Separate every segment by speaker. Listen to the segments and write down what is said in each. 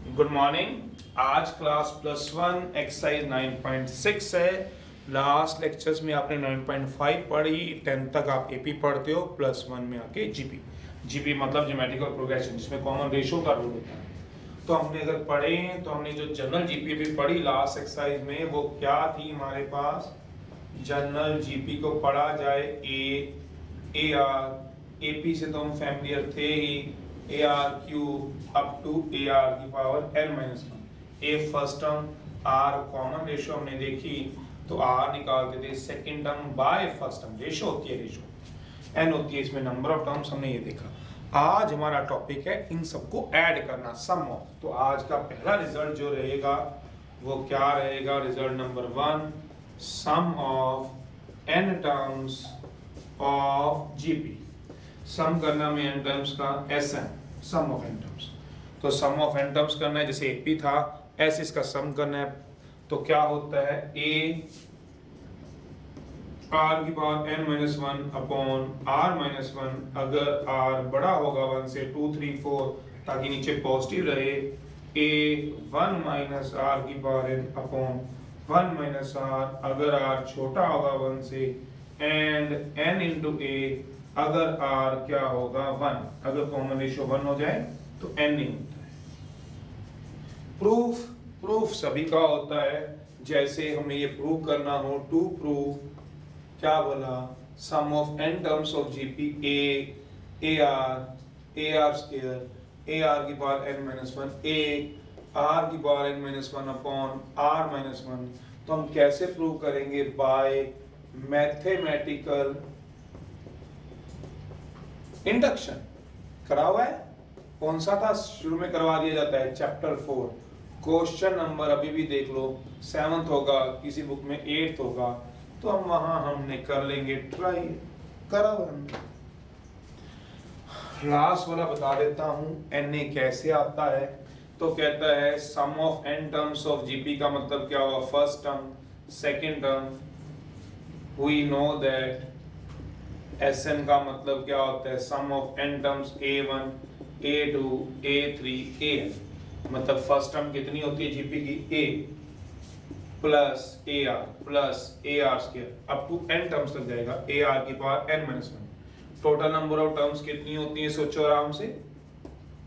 Speaker 1: Good morning. आज class +1 exercise 9.6 है। Last lectures में आपने 9.5 पढ़ी, 10 तक आप एपी पढ़ते हो, +1 में आके जीपी। जीपी मतलब ज्योमेट्रिकल प्रोग्रेशन, जिसमें कॉमन रेशियो का रूल होता है। तो हमने अगर पढ़े तो हमने जो जनरल जीपी भी पढ़ी लास्ट एक्सरसाइज में, वो क्या थी हमारे पास। जनरल जीपी को पढ़ा जाए ए आर, एपी से तो हम फैमिलियर थे ही, a r cube up to a r की power n-1। A first term, r common ratio हमने देखी तो आर निकालते थे, second term by first term, ratio होती है, रेशियो एन होती है, इसमें नंबर ऑफ टर्म्स हमने ये देखा। आज हमारा टॉपिक है इन सबको ऐड करना, सम ऑफ। तो आज का पहला रिजल्ट जो रहेगा वो क्या रहेगा, result number 1, sum of n terms of GP. Sum करना में n टर्म्स का Sn, sum of n terms. तो सम ऑफ n टर्म्स करना है, जैसे AP था, S इसका सम करना है। तो क्या होता है, a r की पावर n-1 अपॉन r-1, अगर r बड़ा होगा 1 से, 2 3 4, ताकि नीचे पॉजिटिव रहे, a 1 माइनस r की पावर n अपॉन 1 - r, अगर r छोटा होगा 1 से, एंड n इंटू a, अगर r क्या होगा 1, अगर कॉमन रेशियो 1 हो जाए तो n नहीं होता है। प्रूफ सभी का होता है। जैसे हमें ये प्रूव करना हो, टू प्रूव, क्या बोला, sum of n terms of GP a r square, a r की पावर n-1, ए आर की पावर n-1 अपॉन r-1। तो हम कैसे प्रूव करेंगे, बाय मैथमेटिकल इंडक्शन। करा हुआ है, कौन सा था, शुरू में करवा दिया जाता है, चैप्टर 4। क्वेश्चन नंबर अभी भी देख लो, 7th होगा, किसी बुक में 8th होगा, तो हम वहां हमने कर लेंगे ट्राई। करा हुआ हमने। लास्ट वाला बता देता हूं, Na कैसे आता है। तो कहता है sum of n terms of GP का मतलब क्या हुआ, first term, second term. We know that Sn का मतलब क्या होता है, sum of n terms a1 a2 a3 an, मतलब फर्स्ट टर्म कितनी होती है जीपी की, a plus a r square up to n terms तक जाएगा, ए आर की power n-1। Total number of terms कितनी होती है, सोचो आराम से,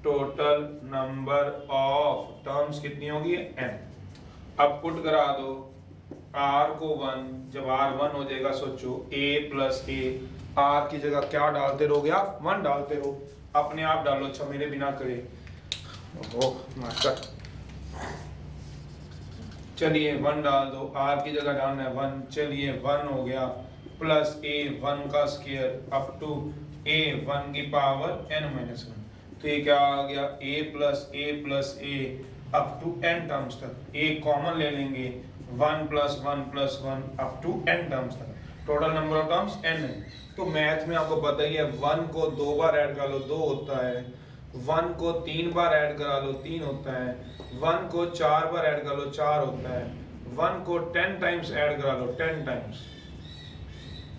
Speaker 1: टोटल नंबर ऑफ टर्म्स कितनी होगी, n। अब पुट करा दो r को 1, जब r 1 हो जाएगा, सोचो a प्लस a, r की जगह क्या डालते रहोगे आप, 1 डालते रहो, अपने आप डालो, अच्छा मेरे बिना करे। ओह मास्टर, चलिए 1 डाल दो, r की जगह डालना है 1, चलिए 1 हो गया, प्लस a 1 का स्क्वायर अप टू a 1 की पावर n-1। तो ये क्या आ गया, a plus a up to n terms तक, a कॉमन ले लेंगे, 1 plus 1 up to n terms तक, total number of terms n है। तो मैथ में आपको पता ही है, 1 को 2 बार ऐड कर लो 2 होता है, 1 को 3 बार ऐड करा लो 3 होता है, 1 को 4 बार ऐड कर लो 4 होता है, 1 को 10 टाइम्स ऐड करा लो 10 टाइम्स,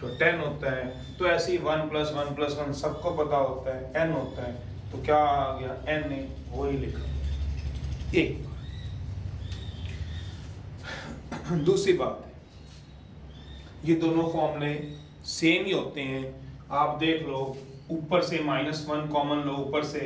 Speaker 1: तो 10 होता है। तो ऐसे ही 1 प्लस 1 सबको पता होता है, n होता है। तो क्या आ गया, n ने वही लिखा। एक दूसरी बात है, ये दोनों फॉर्मूले सेम ही होते हैं। आप देख लो, ऊपर से -1 कॉमन लो, ऊपर से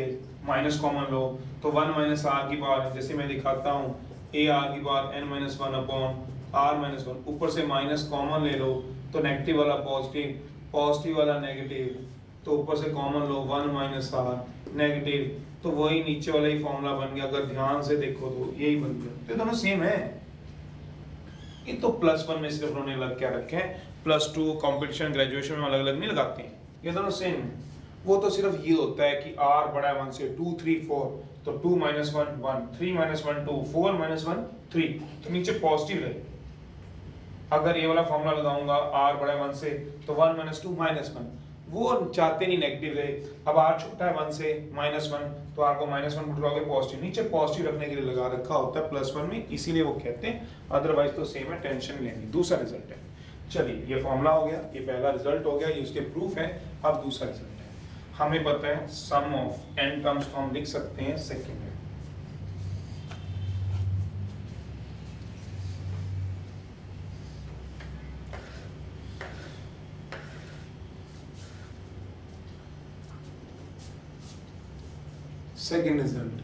Speaker 1: माइनस कॉमन लो, तो 1 माइनस आर की पावर, जैसे मैं दिखाता हूँ, ए आर की पावर n-1 अपॉन r-1, ऊपर से माइनस कॉमन ले लो तो नेगेटिव वाला पॉजिटिव, पॉजिटिव वाला नेगेटिव, तो ऊपर से कॉमन लो 1 माइनस आर नेगेटिव, तो वही नीचे वाला ही फॉर्मूला बन गया। अगर ध्यान से देखो तो यही बन गया, तो दोनों सेम है। ये तो +1 में सिर्फ उन्होंने अलग क्या रखे हैं, +2 कंपटीशन ग्रेजुएशन में अलग अलग नहीं लगाते हैं, ये दोनों सेम है। वो तो सिर्फ ये होता है कि r बड़ा है 1 से, 2 3 4, तो 2 - 1 1, 3 - 1 2, 4 - 1 3, तो नीचे पॉजिटिव रहे। अगर ये वाला फॉर्मूला लगाऊंगा, r बड़ा है 1 से, तो 1 - 2 -1, वो चाहते नहीं नेगेटिव रहे। अब r छोटा है 1 से, -1, तो r को -1 उठाओगे पॉजिटिव, नीचे पॉजिटिव रखने के लिए लगा रखा होता है +1 में, इसीलिए वो कहते हैं, अदरवाइज तो सेम है, टेंशन लेनी। दूसरा रिजल्ट है, चलिए ये फॉर्मूला हो गया, ये पहला रिजल्ट हो गया, ये उसके प्रूफ है। अब दूसरा रिजल्ट है, हमें पता है सम ऑफ n टर्म्स को हम लिख सकते हैं सेकंड में। second result,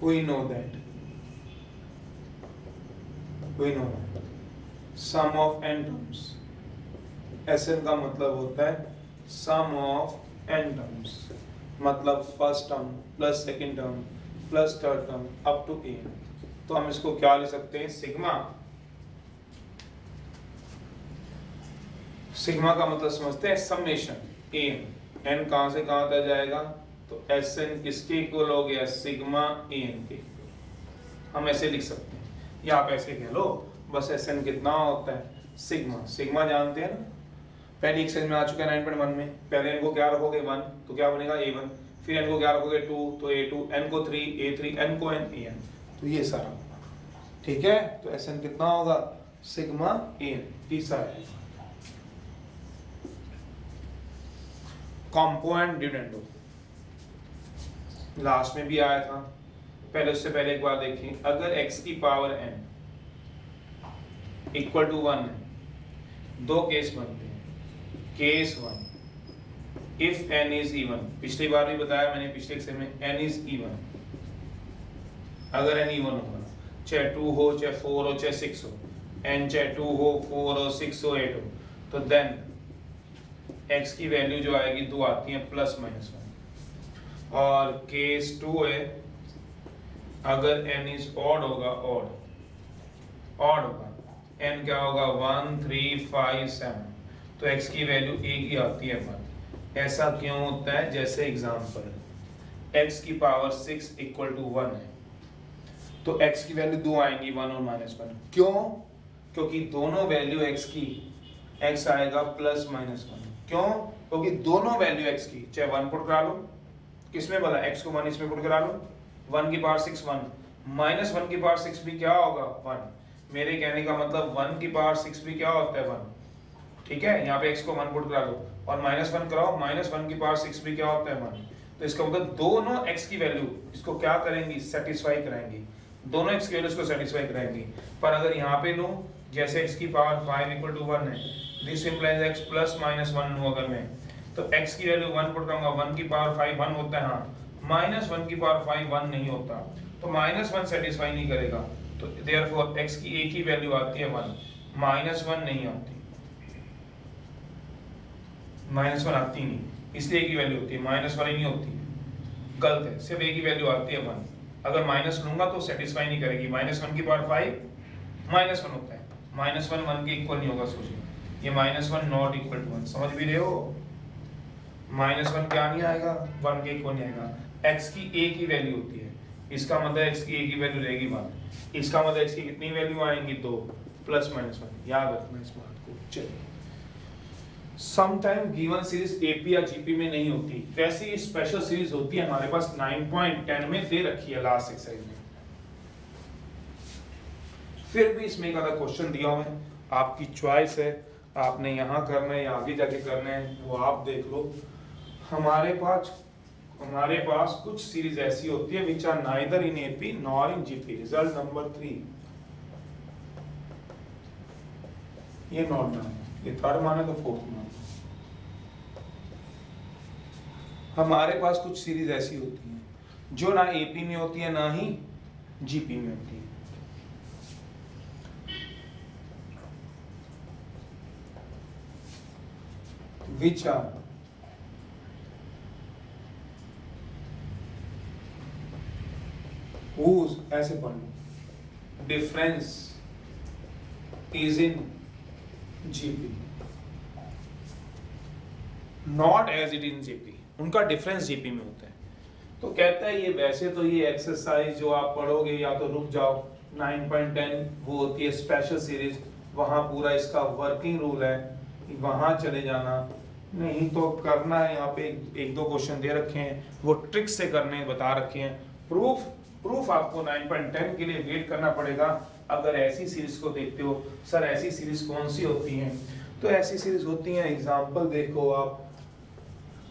Speaker 1: we know that sum of n terms, Sn का मतलब होता है sum of n terms, मतलब first term plus second term plus third term up to n। तो हम इसको क्या लिख सकते हैं, सिग्मा का मतलब समझते हैं समेशन n कहां से कहां तक जाएगा, तो Sn किसके इक्वल हो गया, सिग्मा n के। हम ऐसे लिख सकते हैं या आप ऐसे कह लो बस Sn कितना होता है, सिग्मा जानते हैं ना, पहले एक सेल में आ चुका है 9.1 में। पहले n को क्या रखोगे 1 तो क्या बनेगा a1, फिर n को क्या रखोगे 2 तो a2, n को 3 a3, n को n an, तो ये सारा होगा, ठीक है। तो Sn कितना होगा, सिग्मा an, तीसरा है कॉम्पोनेंट डिविडेंडो, लास्ट में भी आया था। पहले उससे पहले एक बार देखिए, अगर x की पावर n इक्वल टू 1 है, दो केस बनते हैं। Case 1, if n is even, पिछली बार भी बताया मैंने पिछले एक्सरसाइज में, n इज इवन, अगर n इवन होगा, चाहे 2 हो चाहे 4 हो चाहे 6 हो, n चाहे 2 हो 4 हो 6 हो 8 हो, तो देन x की वैल्यू जो आएगी 2 आती है प्लस माइनस 1। और केस 2 है, अगर n इज ऑड होगा, ऑड होगा, n क्या होगा 1 3 5 7, तो x की वैल्यू एक ही आती है 1। ऐसा क्यों होता है, जैसे एग्जांपल x की पावर 6 इक्वल टू 1 है, तो x की वैल्यू 2 आएंगी 1 और -1, क्यों, क्योंकि दोनों वैल्यू x की, x आएगा प्लस माइनस 1, क्यों, क्योंकि दोनों वैल्यू x की, चाहे 1 पुट करा लो, किसमें बोला x को 1 इसमें पुट करा लो, 1 की पावर 6 1, -1 की पावर 6 भी क्या होगा 1। मेरे कहने का मतलब 1 की पावर 6 भी क्या होता है 1, ठीक है। यहाँ पे x को 1 पुट करा दो और -1 कराओ, -1 की पावर 6 भी क्या होता है 1। तो इसका मतलब दोनों x की वैल्यू इसको क्या करेंगी, सेटिस्फाई कराएंगी, दोनों x की वैल्यू इसको सेटिस्फाई कराएंगी। पर अगर यहाँ पे लो, जैसे x की पावर 5 इक्वल टू 1 है, दिस इंप्लाइज x प्लस -1 लूं अगर मैं, तो x की वैल्यू 1 पुट करूंगा, 1 की पावर 5 1 होता है, हाँ, -1 की पावर 5 1 नहीं होता, तो -1 सेटिस्फाई नहीं करेगा, तो देयरफॉर x की एक ही वैल्यू आती है 1, -1 नहीं आती, -1 आती नहीं, इसलिए एक ही वैल्यू होती है, -1 ही नहीं होती, गलत है, सिर्फ एक ही वैल्यू आती है 1। अगर माइनस लूंगा तो सेटिस्फाई नहीं करेगी, -1 की पावर 5 -1 होता है, -1 1 के इक्वल नहीं होगा, सोचिए ये -1 नॉट इक्वल टू 1, समझ भी रहे हो, -1 क्या नहीं आएगा, 1 के इक्वल नहीं आएगा। x की एक ही वैल्यू होती है, इसका मतलब x की एक ही वैल्यू रहेगी 1, इसका मतलब x की कितनी वैल्यू आएंगी 2 प्लस -1, याद रखना इस बात को। चलिए, समटाइम गिवन सीरीज एपी या जीपी में नहीं होती, वैसी स्पेशल सीरीज होती है हमारे पास 9.10 में दे रखी है लास्ट एक्सरसाइज में, फिर भी इसमें एक आधा क्वेश्चन दिया हुआ है, आपकी चॉइस है, आपने यहाँ करना है या आगे जाके करना है वो आप देख लो। हमारे पास कुछ सीरीज ऐसी होती है which are neither in AP nor in GP. Result number 3, ये नॉट मान, ये थर्ड मान है तो फोर्थ मान। हमारे पास कुछ सीरीज ऐसी होती हैं जो ना एपी में होती है ना ही जीपी में होती है। विच आर whose, ऐसे पढ़ लो, difference is in GP not as it in GP, उनका डिफरेंस जीपी में होता है। तो कहता है ये वैसे तो ये एक्सरसाइज जो आप पढ़ोगे या तो रुक जाओ, 9.10 वो होती है स्पेशल सीरीज, वहां पूरा इसका वर्किंग रूल है, वहां चले जाना, नहीं तो करना है। यहाँ पे एक दो क्वेश्चन दे रखे हैं, वो ट्रिक से करने बता रखे हैं। प्रूफ आपको 9.10 के लिए वेट करना पड़ेगा। अगर ऐसी सीरीज को देखते हो, सर ऐसी सीरीज कौन सी होती हैं, तो ऐसी सीरीज होती हैं, एग्जांपल देखो आप,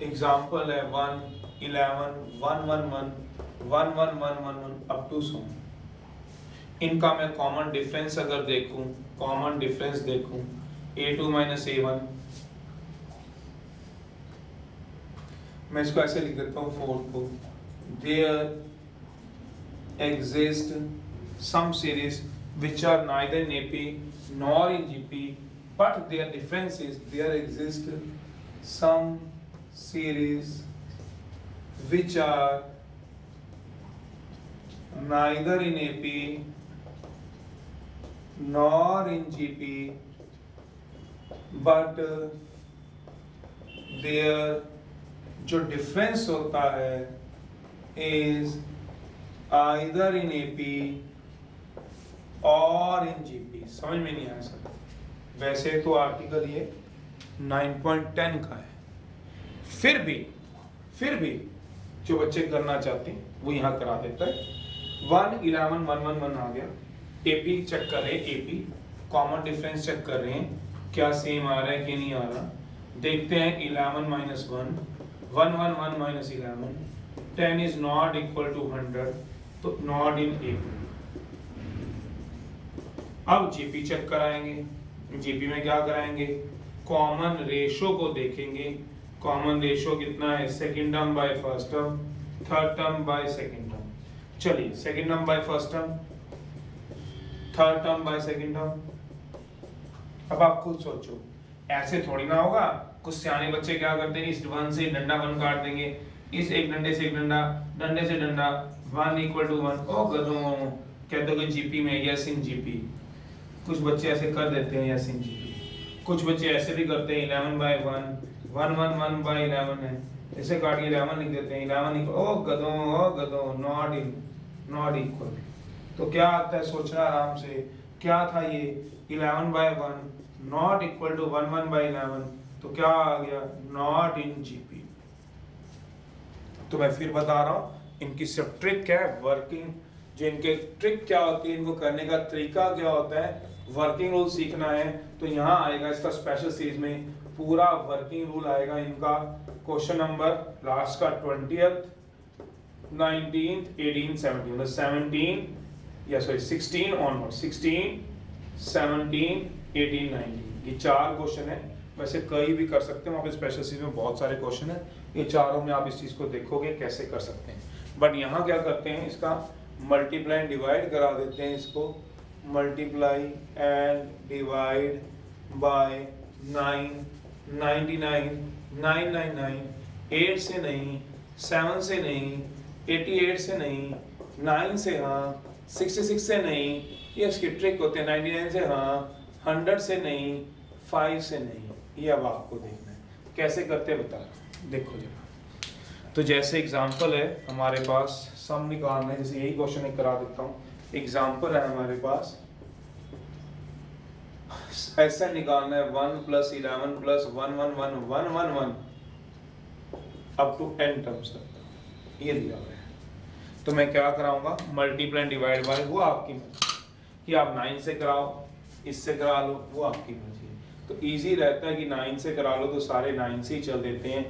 Speaker 1: एग्जांपल है 1 11 1 1 1 1 1 1 1 1 अप टू सो। इनका मैं कॉमन डिफरेंस अगर देखूं, कॉमन डिफरेंस देखूं a2 - a1, मैं इसको ऐसे लिख देता हूँ फोर्थ को, there exist some series which are neither in AP nor in GP, but their difference is there exist some series which are neither in AP nor in GP, but their जो difference होता है is either in AP और in GP. समझ में नहीं आया sir? वैसे तो आर्टिकल ये 9.10 का है, फिर भी जो बच्चे करना चाहते हैं वो यहाँ करा देता है। 1 11 1 1 1 आ गया, एपी चेक कर रहे हैं, एपी कॉमन डिफरेंस चेक कर रहे हैं क्या सेम आ रहा है कि नहीं आ रहा। देखते हैं 11 minus 1 1 1 1 minus 11 10 is not equal to 100, तो नॉट इन एपी। अब जीपी चेक कराएंगे, जीपी में क्या कराएंगे, कॉमन रेशो को देखेंगे। कॉमन रेशो कितना है, second term by first term, third term by second term. चलिए second term by first term, third term by second term. अब आप खुद सोचो, ऐसे थोड़ी ना होगा। कुछ सियाने बच्चे क्या करते हैं, इस वन से डंडा वन काट देंगे, इस एक डंडे से एक डंडा, डंडे से डंडा, 1 equal to 1। ओ गधों, कहते हो कि जीपी में यस इन जीपी। कुछ बच्चे ऐसे कर देते हैं यस इन जीपी, कुछ बच्चे ऐसे भी करते हैं 11 by 1 1 1 1 by 11 है, इसे काट के 11 लिख देते हैं, 11 इक्वल, ओ गधों नॉट इक्वल। तो क्या आता है, सोचना आराम से, क्या था ये 11 by 1 not equal to 1 1 by 11, तो क्या आ गया, नॉट इन जीपी। तो मैं फिर बता रहा हूँ, इनकी सिर्फ ट्रिक है, वर्किंग जो इनके ट्रिक क्या होती है, इनको करने का तरीका क्या होता है, वर्किंग रूल सीखना है तो यहाँ आएगा इसका स्पेशल सीरीज में पूरा वर्किंग रूल आएगा इनका। क्वेश्चन नंबर लास्ट का 20th 19th 18th 17, मतलब 16 ऑनवर्ड, 16 17 18 19 ये 4 क्वेश्चन है। वैसे कहीं भी कर सकते हैं, वहाँ पे स्पेशल सीरीज में बहुत सारे क्वेश्चन है, ये चारों में आप इस चीज को देखोगे कैसे कर सकते हैं। बट यहाँ क्या करते हैं, इसका मल्टीप्लाई एंड डिवाइड करा देते हैं, इसको मल्टीप्लाई एंड डिवाइड बाय 9 99 999 8 से नहीं, 7 से नहीं, 88 से नहीं, 9 से हाँ, 66 से नहीं, ये इसकी ट्रिक होते हैं, 99 से हाँ, 100 से नहीं, 5 से नहीं। ये अब आपको देखना है कैसे करते हैं, बता रहा हूँ, देखो जरा। तो जैसे एग्जांपल है हमारे पास, सम निकालना है, जैसे यही क्वेश्चन एक करा देता हूँ। एग्जांपल है हमारे पास, ऐसा निकालना है 1 + 11 + 1 1 1 1 1 1 अप टू n टर्म्स तक, ये दिया हुआ है। तो मैं क्या कराऊंगा, मल्टीप्लाई डिवाइड बाय, वो आपकी मर्जी कि आप 9 से कराओ, इससे करा लो, वो आपकी मर्जी है। तो इजी रहता है कि 9 से करा लो तो सारे 9 से ही चल देते हैं,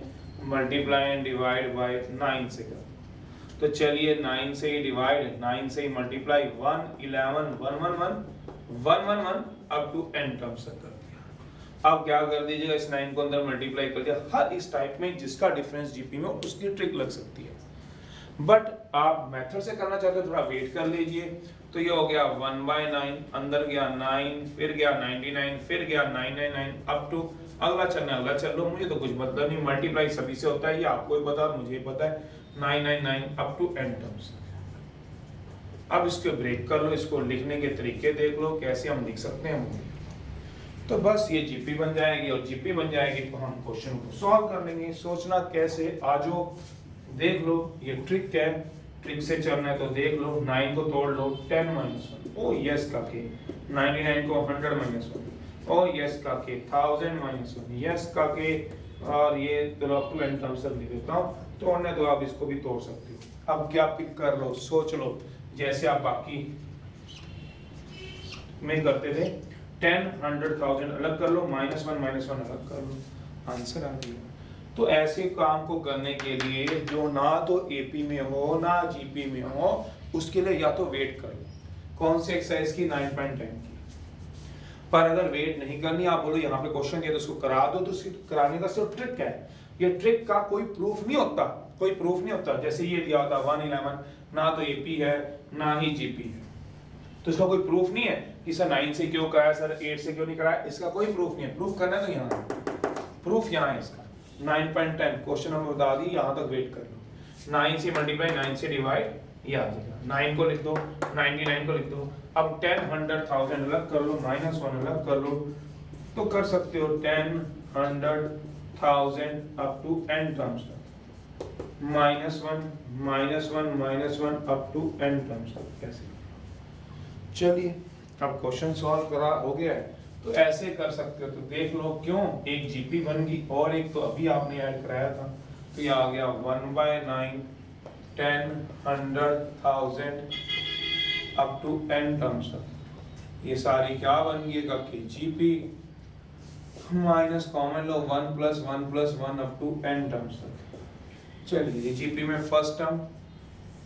Speaker 1: मल्टीप्लाई एंड डिवाइड बाय 9 से करो। तो चलिए 9 से ही डिवाइड, 9 से ही multiply, 1 11 1 1 1 1 1 1 up to n terms तक कर दिया। अब क्या कर दीजिएगा, इस 9 को अंदर मल्टीप्लाई कर दिया। हर इस टाइप में जिसका डिफरेंस जीपी में उसकी ट्रिक लग सकती है। बट आप मेथड से करना चाहते हो, थोड़ा वेट कर लीजिए। तो ये हो गया 1/9, अंदर गया 9, फिर गया 99, फिर गया 999 अप टू अगला चलना, अगला चल लो, मुझे तो कुछ मतलब नहीं, मल्टीप्लाई सभी से होता है, ये आपको ही पता, मुझे पता है, 999 अप टू n टर्म्स। अब इसको ब्रेक कर लो, इसको लिखने के तरीके देख लो कैसे हम लिख सकते हैं। तो बस ये जीपी बन जाएगी, और जीपी बन जाएगी तो हम क्वेश्चन को सॉल्व कर लेंगे। सोचना कैसे, आजो देख लो, ये ट्रिक है, ट्रिक से चलना है तो देख लो। 9 को तोड़ लो, 10 - 1, ओ यस का के, 99 को 100 - 1, ओ यस का के, 1000 - 1, यस का के, और ये अप टू n टर्म्स तक लिख देता हूँ। तोड़ने तो आप इसको भी तोड़ सकते हो। अब क्या पिक कर लो, सोच लो, जैसे आप बाकी में करते थे, 10 100 1000 अलग कर लो, -1 -1 अलग कर लो, आंसर आ गया। तो ऐसे काम को करने के लिए जो ना तो एपी में हो ना जीपी में हो, उसके लिए या तो वेट कर लो, कौन सी एक्सरसाइज की, 9.10 की। पर अगर वेट नहीं करनी, आप बोलो यहाँ पे क्वेश्चन दिया तो उसको करा दो, तो उसकी कराने का सिर्फ ट्रिक है ये ट्रिक का कोई प्रूफ नहीं होता, कोई प्रूफ नहीं होता। जैसे ये दिया होता 111, ना तो एपी है ना ही जीपी है, तो इसका कोई प्रूफ नहीं है कि सर 9 से क्यों कराया, सर 8 से क्यों नहीं कराया, इसका कोई प्रूफ नहीं है। प्रूफ करना है तो यहाँ है, प्रूफ यहाँ है इसका 9.10 क्वेश्चन नंबर बता दी, यहाँ तक वेट कर लो। 9 से मल्टीप्लाई 9 से डिवाइड, ये आ जाएगा। 9 को लिख दो, 99 को लिख दो। अब 10, 100, 1000 अलग कर लो, -1 अलग कर लो, तो कर सकते हो 10, 100, 1000 अप टू n टर्म्स तक, -1, -1, -1 अप टू n टर्म्स तक। कैसे? चलिए अब क्वेश्चन सॉल्व करा हो गया है, तो ऐसे कर सकते हो। तो देख लो क्यों, एक जीपी बन गई और एक तो अभी आपने ऐड कराया था, तो ये आ गया 1/9, 10, 100, 1000 अप टू n टर्म्स तक। ये सारी क्या बन गई कि जीपी माइनस कॉमन लो 1 + 1 + 1 अप टू n टर्म्स तक। चलिए जीपी में फर्स्ट टर्म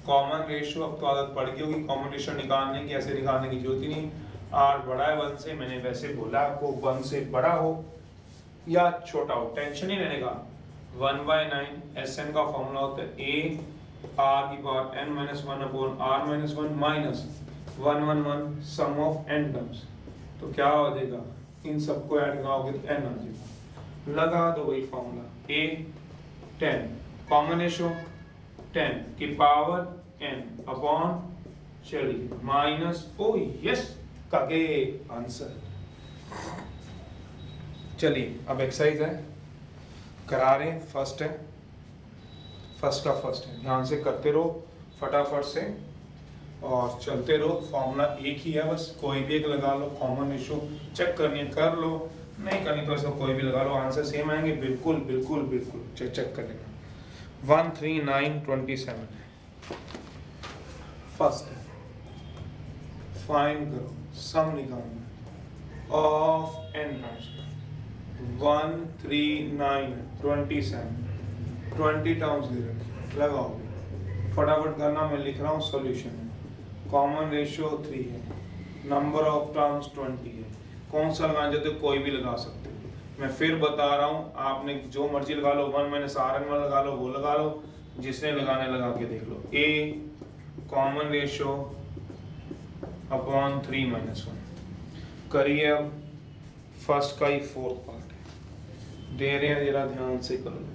Speaker 1: कॉमन रेशियो, अब तो आदत पड़ गई होगी कॉमन रेशियो निकालने की, ऐसे निकालने की जरूरत ही नहीं। r बड़ा है 1 से, मैंने वैसे बोला आपको 1 से बड़ा हो या छोटा हो, टेंशन ही लेने का। 1/9 Sn का फॉर्मूला होता है a r की power n - 1 upon r - 1 minus 1 1 1 sum of n terms. तो क्या हो जाएगा, इन सबको ऐड कराओगे तो n आ जाएगा। लगा दो वही फॉर्मूला, a 10 कॉमन रेशियो 10 की पावर n अपॉन, चलिए माइनस, ओ यस का के आंसर। चलिए अब एक्सरसाइज है, करा रहे हैं। फर्स्ट है, फर्स्ट का फर्स्ट है, ध्यान से करते रहो फटाफट से और चलते रहो। फॉर्मूला एक ही है, बस कोई भी एक लगा लो। कॉमन रेशियो चेक करनी है कर लो, नहीं करनी तो इसको कोई भी लगा लो, आंसर सेम आएंगे। बिल्कुल बिल्कुल बिल्कुल चेक कर लेना। 13927 फर्स्ट है, फाइंड करो, सम निकालना ऑफ n टर्म्स। 13927 20 टर्म्स दे रखे, लगाओगे फटाफट करना। मैं लिख रहा हूँ सॉल्यूशन है। कॉमन रेशियो 3 है, नंबर ऑफ टर्म्स 20 है। कौन सा लगाना चाहते हो, कोई भी लगा सकते हो। मैं फिर बता रहा हूँ, आपने जो मर्जी लगा लो, 1 - Rn लगा लो, वो लगा लो, जिसने लगाने लगा के देख लो। a कॉमन रेशियो अपॉन 3 - 1 करिए। अब फर्स्ट का ही फोर्थ पार्ट है, दे रहे हैं, जरा ध्यान से करो।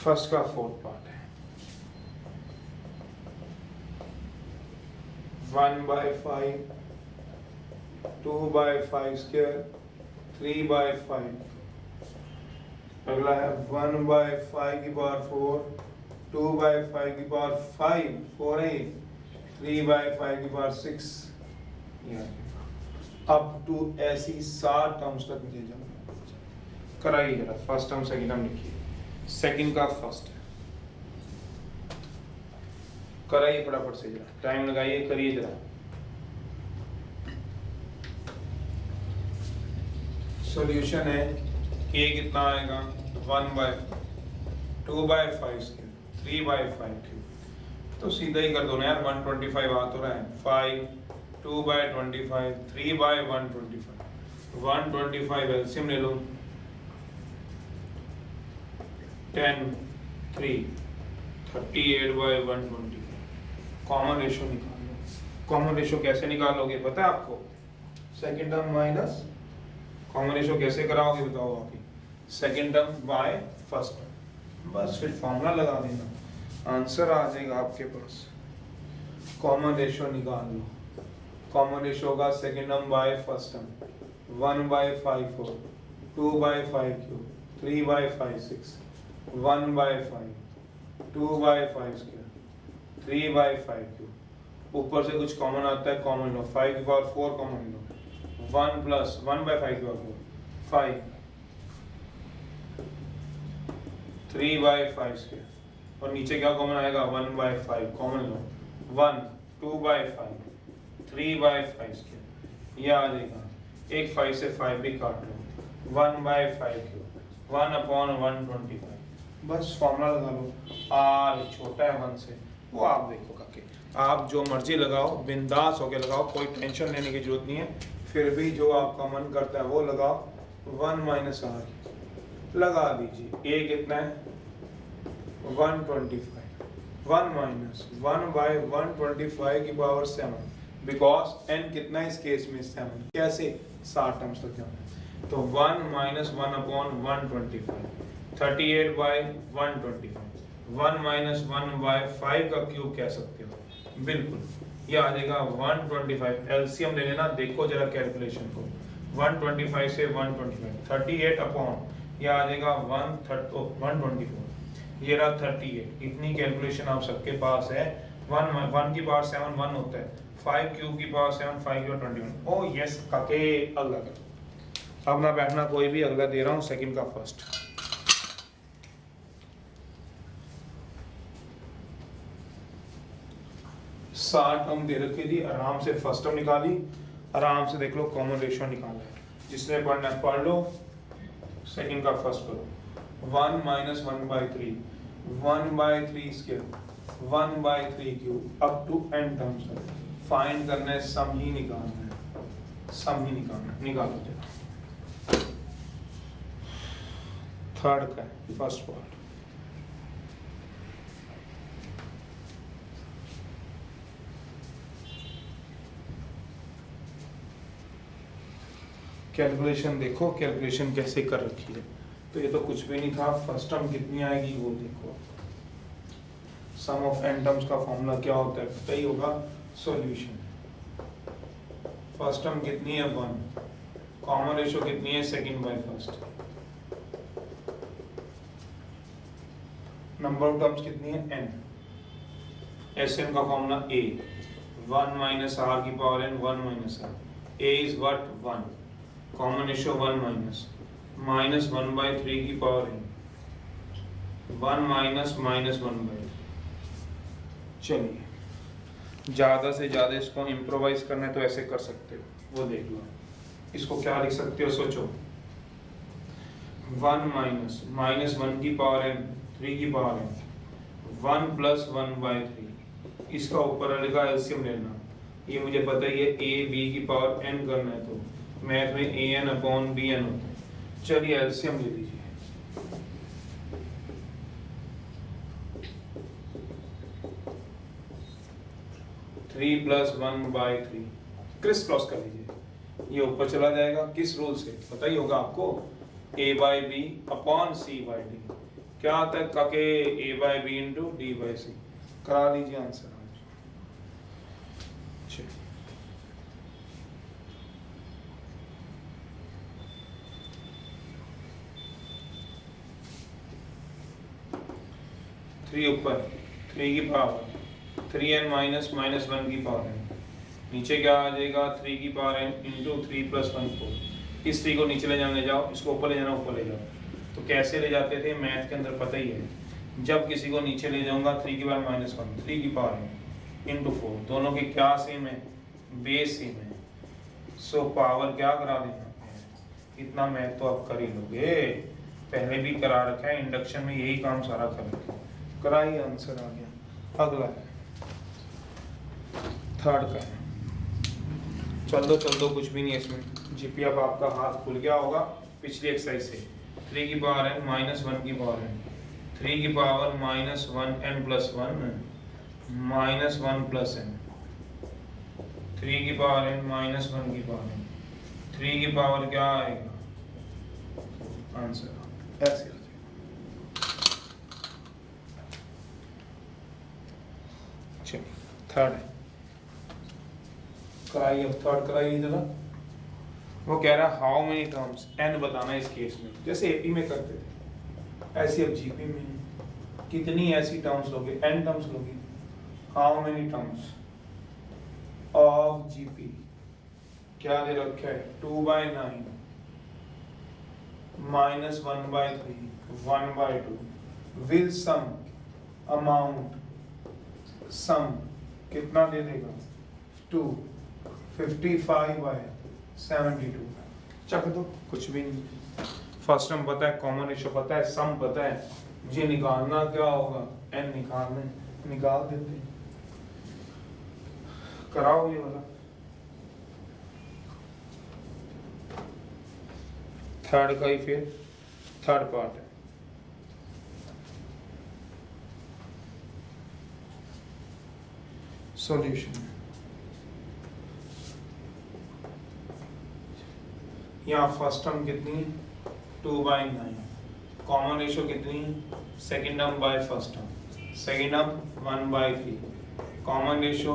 Speaker 1: फर्स्ट का फोर्थ पार्ट है 1/5, 2/5 स्क्वायर, 3/5। अगला है 1/5 की पावर 4, 2/5 की पावर 5, 4a, 3/5 की पावर 6, अप टू ऐसी 7 टर्म्स तक ले जाओ। कराइए जरा, फर्स्ट टर्म सेकंड टर्म लिखिए। सेकंड का फर्स्ट है, कराइए फटाफट से, जरा टाइम लगाइए, करिए जरा। सॉल्यूशन है, a कितना आएगा 2/5 क्यूब, 3/5 क्यूब, तो सीधा ही कर दो ना यार। 125 आ तो रहा है, 5, 2/25, 3/125, 125 एलसीएम ले लो, 10, 3, 38/125। कॉमन रेशियो निकाल लो। कॉमन रेशियो कैसे निकालोगे पता है आपको, second term minus, common ratio कैसे कराओगे बताओ आप ही, second term by first term, बस फिर फॉर्मूला लगा देना, आंसर आ जाएगा आपके पास। कॉमन रेशियो निकाल लो। कॉमन रेशियो का second term by first term 1/5 4, 2/5 cube, 3/5 6, 1/5, 2/5 square, 3/5 cube. ऊपर से कुछ कॉमन आता है, कॉमन लो, 5 की पावर 4 कॉमन लो, 1 + 1/5 की पावर 4, 5, 3/5 स्क्वायर, और नीचे क्या कॉमन आएगा 1/5 कॉमन लो, 1, 2/5, 3/5 स्क्वायर, ये आ जाएगा। एक 5 से 5 भी काट लो, 1/5 क्यूब, 1/125, बस फॉर्मूला लगा लो। r छोटा है 1 से, वो आप देखो काके। आप जो मर्जी लगाओ, बिंदास होके लगाओ, कोई टेंशन लेने की जरूरत नहीं है। फिर भी जो आपका मन करता है वो लगाओ। 1 माइनस आर लगा दीजिए। ए कितना है 125, 1 माइनस 1 बाई 125 की पावर 7, बिकॉज n कितना है इस केस में 7। कैसे 60 टर्म्स तक जाना है तो 1 माइनस 1 अपॉन 125, 38 बाई 125, 1 माइनस 1 बाई 5 का क्यूब कह सकते हो। बिल्कुल ये आ जाएगा 125। एलसीएम ले लेना, देखो जरा कैलकुलेशन को। 125 से 125, 38 अपॉन ये आ जाएगा 124, ये रहा 38। इतनी कैलकुलेशन आप सबके पास है। 1 की पावर 7 1 होता है, 5 क्यूब की पावर 7 5 की पावर 21। ओ यस काके अगला कर। अब ना बैठना कोई भी, अगला दे रहा हूँ सेकंड का फर्स्ट। साठ टर्म दे रखी थी, आराम से फर्स्ट टर्म निकाली, आराम से देख लो कॉमन रेशियो निकाला है। जिसने पढ़ना है पढ़ लो, सेकंड का फर्स्ट करो। 1 minus 1/3, 1/3 square, 1/3 cube up to n terms है। फाइंड करना है, सम ही निकालना है, सम ही निकालना है। निकालो जरा। थर्ड का है फर्स्ट पार्ट। कैलकुलेशन देखो, कैलकुलेशन कैसे कर रखी है। तो ये तो कुछ भी नहीं था। फर्स्ट टर्म कितनी आएगी वो देखो। सम ऑफ n टर्म्स का फॉर्मूला क्या होता है पता ही होगा, सॉल्यूशन। फर्स्ट टर्म कितनी है 1, कॉमन रेशियो कितनी है second by first, number of terms कितनी है n, Sn का फॉर्मूला a, 1 माइनस r की power n, 1 minus r, a is what 1, common ratio 1 minus 1/3 की पावर n, 1 माइनस 1/3। चलिए ज़्यादा से ज़्यादा इसको इम्प्रोवाइज करना है तो ऐसे कर सकते हो, वो देख लो। इसको क्या लिख सकते हो सोचो। 1 माइनस 1 की पावर n, 3 की पावर n, 1 प्लस 1/3। इसका ऊपर लिखा एलसीएम लेना। ये मुझे पता ही है a b की पावर n करना है, तो मैथ में an अपॉन bn होता है। चलिए एलसीएम ले लीजिए। थ्री प्लस 1/3 क्रिस क्रॉस कर लीजिए, ये ऊपर चला जाएगा। किस रूल से पता ही होगा आपको, a/b अपॉन c/d। क्या आता है काके, a/b इंटू d/c। करा लीजिए आंसर। थ्री ऊपर, 3 की पावर 3n माइनस 1 की पावर n, नीचे क्या आ जाएगा 3 की पावर n इंटू 3 प्लस 1 4। इस 3 को नीचे ले जाने जाओ, इसको ऊपर ले जाना ऊपर ले जाओ। तो कैसे ले जाते थे मैथ के अंदर पता ही है। जब किसी को नीचे ले जाऊंगा 3 की पावर -1, 3 की पावर n इंटू 4, दोनों के क्या सेम है, बेस सेम है। सो पावर क्या करा देना, इतना मैथ तो आप कर ही लोगे, पहले भी करा रखा है, इंडक्शन में यही काम सारा कर रखा है। कराई आंसर आ गया। अगला है थर्ड का है। चल दो कुछ भी नहीं है इसमें। जीपी अब आपका हाथ खुल गया होगा पिछली एक्सरसाइज से। 3 की पावर n माइनस 1 की पावर n, 3 की power -1n plus 1 minus 1 plus n, 3 की पावर n माइनस 1 की पावर n, 3 की पावर क्या आएगा आंसर ऐसे। थर्ड है, कराइए अब थर्ड कराइए जरा। वो कह रहा है हाउ मेनी टर्म्स, n बताना है इस केस में, जैसे एपी में करते थे ऐसे अब जीपी में कितनी ऐसी टर्म्स लोगे, n टर्म्स लोगे। How many terms of GP, क्या दे रखा है 2/9 माइनस 1/3 1/2 विल सम अमाउंट, सम कितना दे देगा 2 55/72। चक दो, कुछ भी नहीं। फर्स्ट टर्म पता है, कॉमन रेशियो पता है, सम पता है, मुझे निकालना क्या होगा n निकालना है, निकाल देते हैं। कराओ ये वाला। थर्ड का ही फिर थर्ड पार्ट है। सॉल्यूशन यहाँ फर्स्ट टर्म कितनी है 2/9, कॉमन रेशियो कितनी है second term by first term, second term 1/3, common ratio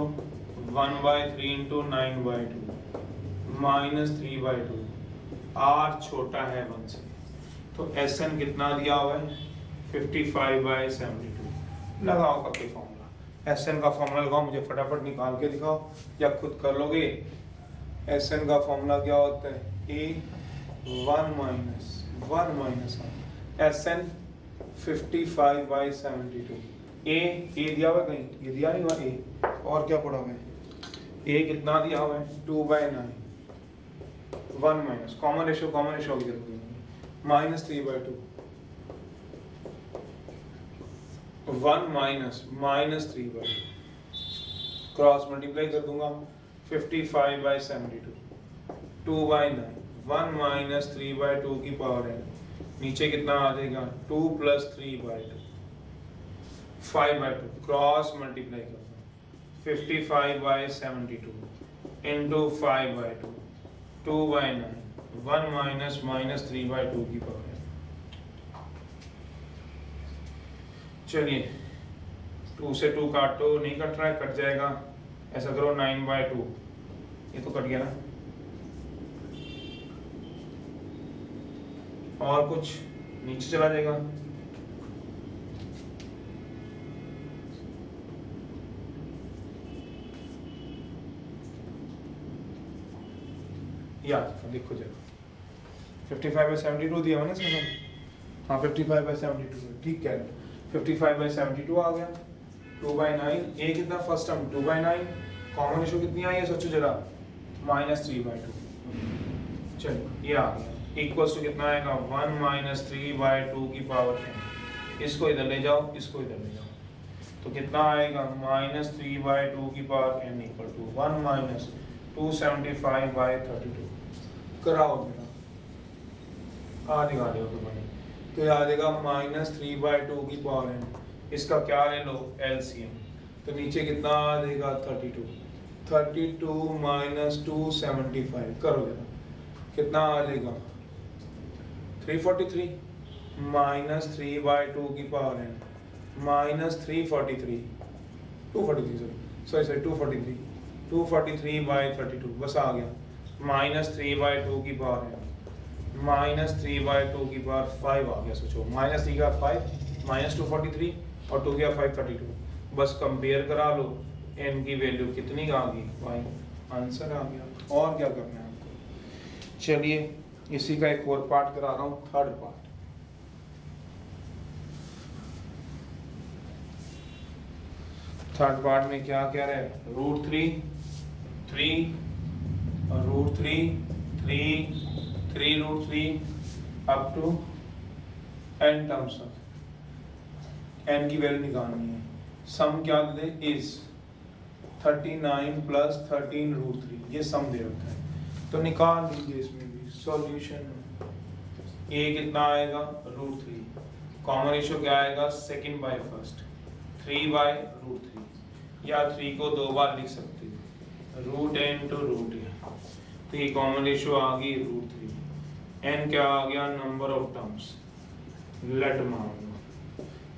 Speaker 1: 1/3 into 9/2 -3/2, r छोटा है 1 से, तो Sn कितना दिया हुआ है 55/72। लगाओ करके फॉर्मूला, Sn का फॉर्मूला लगाओ, मुझे फटाफट निकाल के दिखाओ या खुद कर लोगे। Sn का फॉर्मूला क्या होता है A 1 माइनस Sn 55/72। A दिया हुआ है कहीं, ये दिया नहीं हुआ A, और क्या पड़ा हुआ है A कितना दिया हुआ है 2/9, 1 माइनस कॉमन रेशियो की जरूरत -3/2, 1 -3/2 क्रॉस मल्टीप्लाई कर दूंगा 55/72, 2/9, 1 -3/2 की पावर है, नीचे कितना आ जाएगा 2 + 3/2, 5/2 क्रॉस मल्टीप्लाई कर दूंगा 55/72 इंटू 5/2, 2/9, 1 -3/2 की पावर है। चलिए 2 से 2 काटो, नहीं कट रहा है, कट जाएगा, ऐसा करो 9/2, ये तो कट गया ना, और कुछ नीचे चला जाएगा, या देखो जरा 55/72 दिया हुआ ना इसमें, हाँ 55/72 ठीक कह रहे, 55/72 आ गया, 2/9, ए कितना फर्स्ट टर्म 2/9, कॉमन रेशियो कितनी आई है सोचो जरा -3/2, चलो ये आ गया, इक्वल्स टू कितना आएगा 1 -3/2 की पावर 10, इसको इधर ले जाओ, इसको इधर ले जाओ, तो कितना आएगा -3/2 की पावर n इक्वल टू 1 -275/32। कराओ मेरा आ जाएगा तो ये आ जाएगा -3/2 की पावर n, इसका क्या ले लो LCM, तो नीचे कितना आ जाएगा 32 -275 करो जरा, कितना आ जाएगा 343 -3/2 की पावर n -343 243 243/32 बस आ गया, -3/2 की पावर n -3/2 की पावर 5 आ गया, सोचो -3 का 5 -243 और 2 का 532, बस कंपेयर करा लो, n की वैल्यू कितनी आ गई 5, आंसर आ गया, और क्या करना है आपको। चलिए इसी का एक और पार्ट करा रहा हूँ, थर्ड पार्ट। थर्ड पार्ट में क्या कह रहे हैं √3 3 और √3 3 3√3 up to n terms of n की वैल्यू निकालनी है, सम क्या दे इज 39 + 13√3, ये सम दे रखा है, तो निकाल लीजिए इसमें भी सॉल्यूशन। ए कितना आएगा √3, कॉमन रेशियो क्या आएगा सेकंड बाय फर्स्ट 3/√3, या 3 को 2 बार लिख सकते हो √n to √a, तो ये कॉमन रेशियो आ गई √3, n क्या आ गया नंबर ऑफ टर्म्स, लेट मान लो।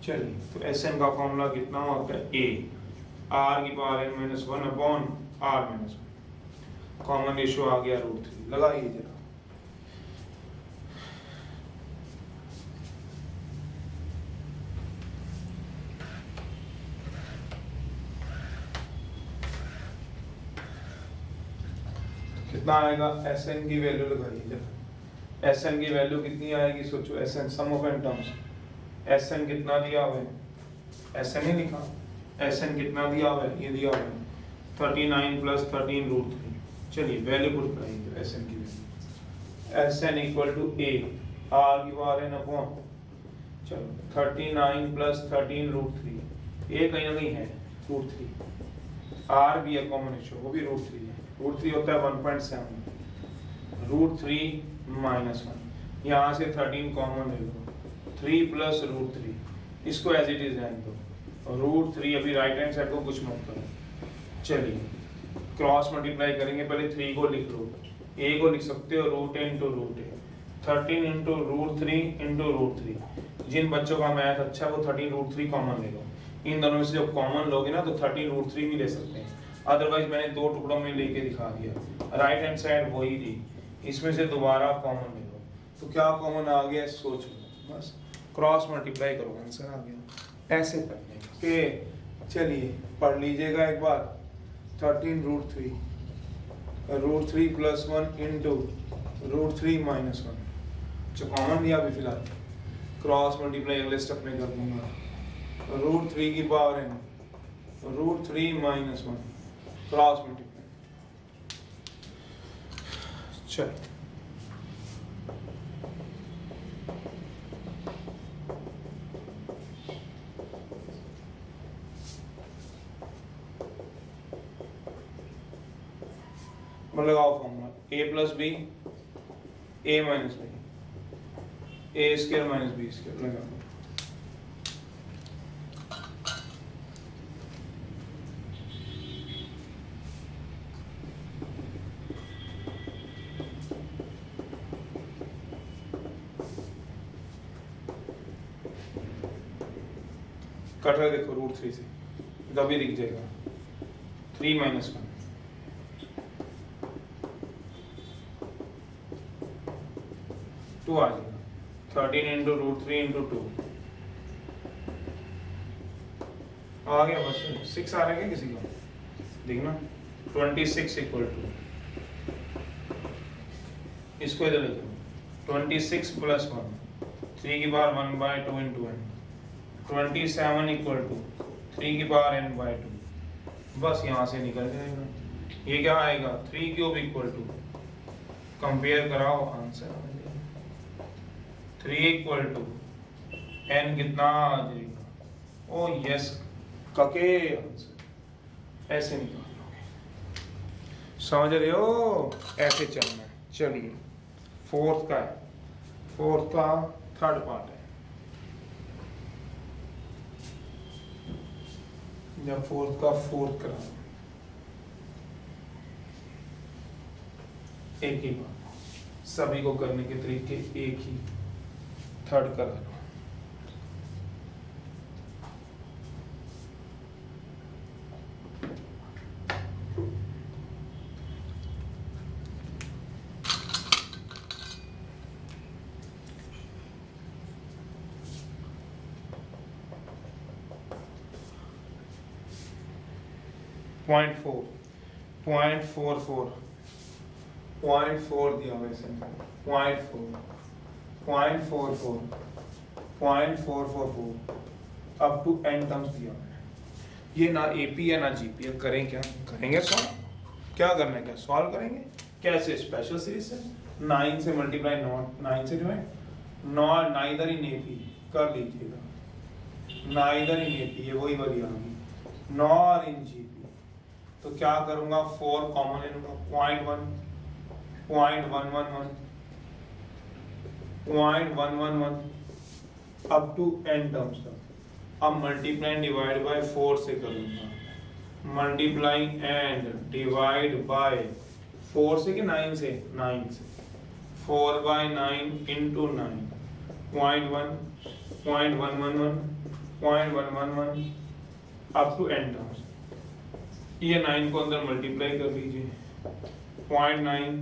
Speaker 1: चलिए तो Sn का फॉर्मूला कितना होता है a r की power n - 1/r-1, common ratio आ गया √3, लगाइए जरा, कितना आएगा Sn की वैल्यू लगाइए जरा, Sn की वैल्यू कितनी आएगी सोचो, Sn sum of n terms, Sn कितना दिया हुआ है, Sn ही लिखा, Sn कितना दिया हुआ है, ये दिया हुआ है 39 + 13√3, चलिए वैल्यू पुट कराइए Sn की value, Sn equal to a r की पावर n अपॉन, चलो 39 + 13√3, a कहीं ना कहीं है √3, आर भी है कॉमन रेशियो, वो भी √3 है। √3 होता है 1.7, √3 माइनस 1, यहाँ से 13 कॉमन ले लो, 3 प्लस √3, इसको एज इट इज रहने दो, √3 अभी राइट हैंड साइड को कुछ मत करो। चलिए क्रॉस मल्टीप्लाई करेंगे, पहले 3 को लिख लो, a को लिख सकते हो √a into √a, 13 into √3 into √3। जिन बच्चों का मैथ अच्छा है वो 13 √3 कॉमन ले लो, इन दोनों में से जब कॉमन लोगे ना तो 13 √3 भी ले सकते हैं, अदरवाइज मैंने 2 टुकड़ों में लेके दिखा दिया। राइट हैंड साइड वही थी, इसमें से दोबारा कॉमन ले लो, तो क्या कॉमन आ गया सोच लो, बस क्रॉस मल्टीप्लाई करो आंसर आ गया। ऐसे करने के चलिए पढ़ लीजिएगा एक बार, 13 √3 प्लस 1 इंटू √3 माइनस 1, जो कॉमन लिया अभी फिलहाल, क्रॉस मल्टीप्लाई अगले स्टेप में कर दूंगा, √3 की power n, √3 minus 1, cross multiply. चल लगाओ formula, a plus b a minus b, a square minus b square लगा दो। कट रहा देखो √3 से, तभी दिख जाएगा 3 माइनस 1, 2 आ जाएगा, 13 इंटू √3 इंटू 2 आ गया, बस 6 आ रहा है किसी का देखना, 26 इक्वल टू, इसको इधर ले जाओ, 26 प्लस 1, 3 की power 1/2 into n, 27 equal to 3 की पावर n/2, बस यहाँ से निकल जाएगा। ये क्या आएगा, 3 क्यूब इक्वल टू, कंपेयर कराओ आंसर आ जाएगा, 3 इक्वल टू n कितना आ जाएगा, ओ यस कके आंसर ऐसे निकाल लोगे, समझ रहे हो, ऐसे चलना है। चलिए फोर्थ का है, फोर्थ का थर्ड पार्ट है, जब फोर्थ का फोर्थ करा एक ही बात, सभी को करने के तरीके एक ही, थर्ड करा लो। .4 दिया वैसे, 0.4 अप टू n टर्म्स दिया है। ये ना एपी है ना जीपी है, करें क्या, करेंगे सॉल्व, क्या करना है, क्या सॉल्व करेंगे, कैसे, स्पेशल सीरीज से 9 से मल्टीप्लाई, नॉट 9 से divide, not neither in AP कर लीजिएगा, नाइदर इन एपी, ये वही वाली आ गई, नॉर इन जीपी, तो क्या करूंगा, 4 कॉमन ले लूंगा, 0.1 अप टू n टर्म्स तक। अब मल्टीप्लाई डिवाइड बाय 4 से करूंगा, मल्टीप्लाई एंड डिवाइड बाय 4 से कि 9 से, 9 से, 4/9 into 9, 0.1 up to n terms. ये 9 को अंदर मल्टीप्लाई कर लीजिए, 0.9,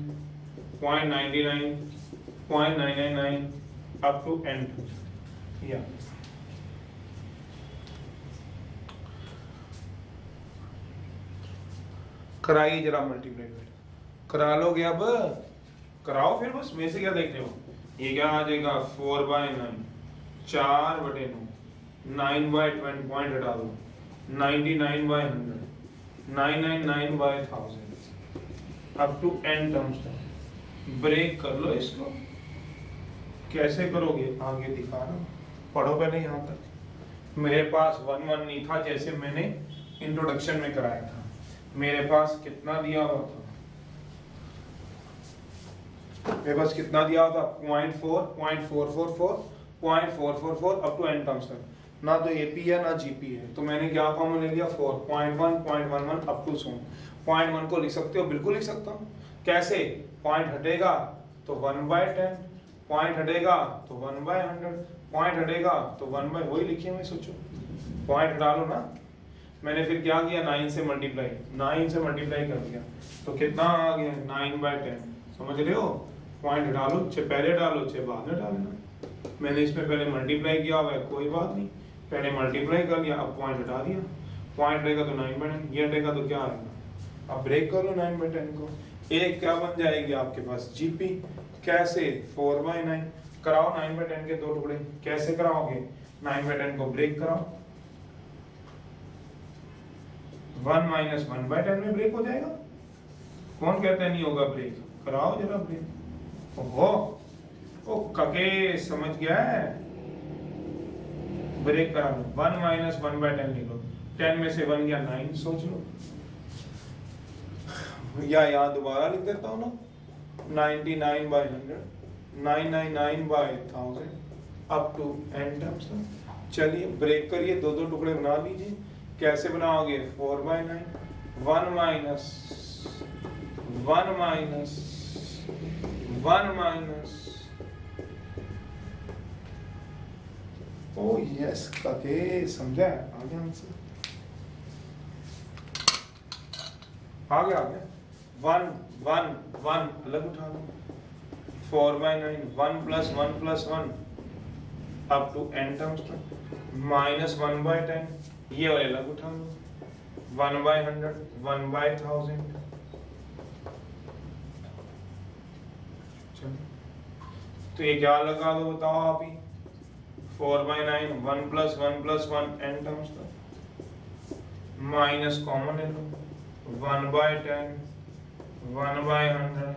Speaker 1: 0.99, 0.999 अप टू n टर्म्स, या कराइए जरा मल्टीप्लाई करा लोगे, अब कराओ फिर, बस में से क्या देख रहे हो, ये क्या आ जाएगा 4/9, 4/9, 9/20 पॉइंट हटा दो, 99/100, 999/1000 अप टू n टर्म्स तक। ब्रेक कर लो इसको, कैसे करोगे आगे दिखा रहा हूं, पढ़ो पहले यहाँ तक। मेरे पास 1 1 नहीं था जैसे मैंने इंट्रोडक्शन में कराया था, मेरे पास कितना दिया हुआ था, मेरे पास कितना दिया हुआ था 0.4 0.444 0.444 अप टू एन टर्म्स तक, ना तो एपी है ना जीपी है, तो मैंने क्या कॉमन ले लिया 4 0.1 0.11 अप टू 0.1 को लिख सकते हो, बिल्कुल लिख सकता हूँ। कैसे? पॉइंट हटेगा तो 1/10, पॉइंट हटेगा तो 1/100, पॉइंट हटेगा तो 1 वही लिखिए, मैं सोचो पॉइंट हटा लो ना। मैंने फिर क्या किया 9 से मल्टीप्लाई कर दिया, तो कितना आ गया 9/10, समझ रहे हो? पॉइंट हटा लो, चाहे पहले डालो चाहे बाद में डालना। मैंने इसमें पहले मल्टीप्लाई किया हुआ है, कोई बात नहीं, पहले मल्टीप्लाई कर लिया, अब पॉइंट हटा दिया, पॉइंट रहेगा तो 9/10, ये हटेगा तो क्या आएगा, अब ब्रेक कर लो 9/10 को, एक क्या बन जाएगी आपके पास जीपी। कैसे? 4/9 कराओ 9/10 के दो टुकड़े, कैसे कराओगे? 9/10 को ब्रेक कराओ, 1 - 1/10 में ब्रेक हो जाएगा। कौन कहता है नहीं होगा ब्रेक? कराओ जरा ब्रेक। ओहो, ओ कके समझ गया है, ब्रेक करा लो, 1 - 1/10 लिखो, 10 में से 1 गया 9, सोच लो, या यहाँ दोबारा लिख देता हूँ ना, 99/100, 999/1000 अप टू n टर्म्स। चलिए ब्रेक करिए, दो दो टुकड़े बना लीजिए। कैसे बनाओगे? 4/9, 1 - 1 ओ यस काके, समझा? आ गया आंसर, आ गया 1 1 1 अलग उठा लो, 4/9 1 + 1 + 1 अप टू n टर्म्स तक, -1/10 ये वाले अलग उठा लो, 1/100 1/1000। तो ये क्या लगा दो बताओ आप ही, 4/9 1 + 1 + 1 n टर्म्स तक, माइनस कॉमन ले लो, 1/10 1/100,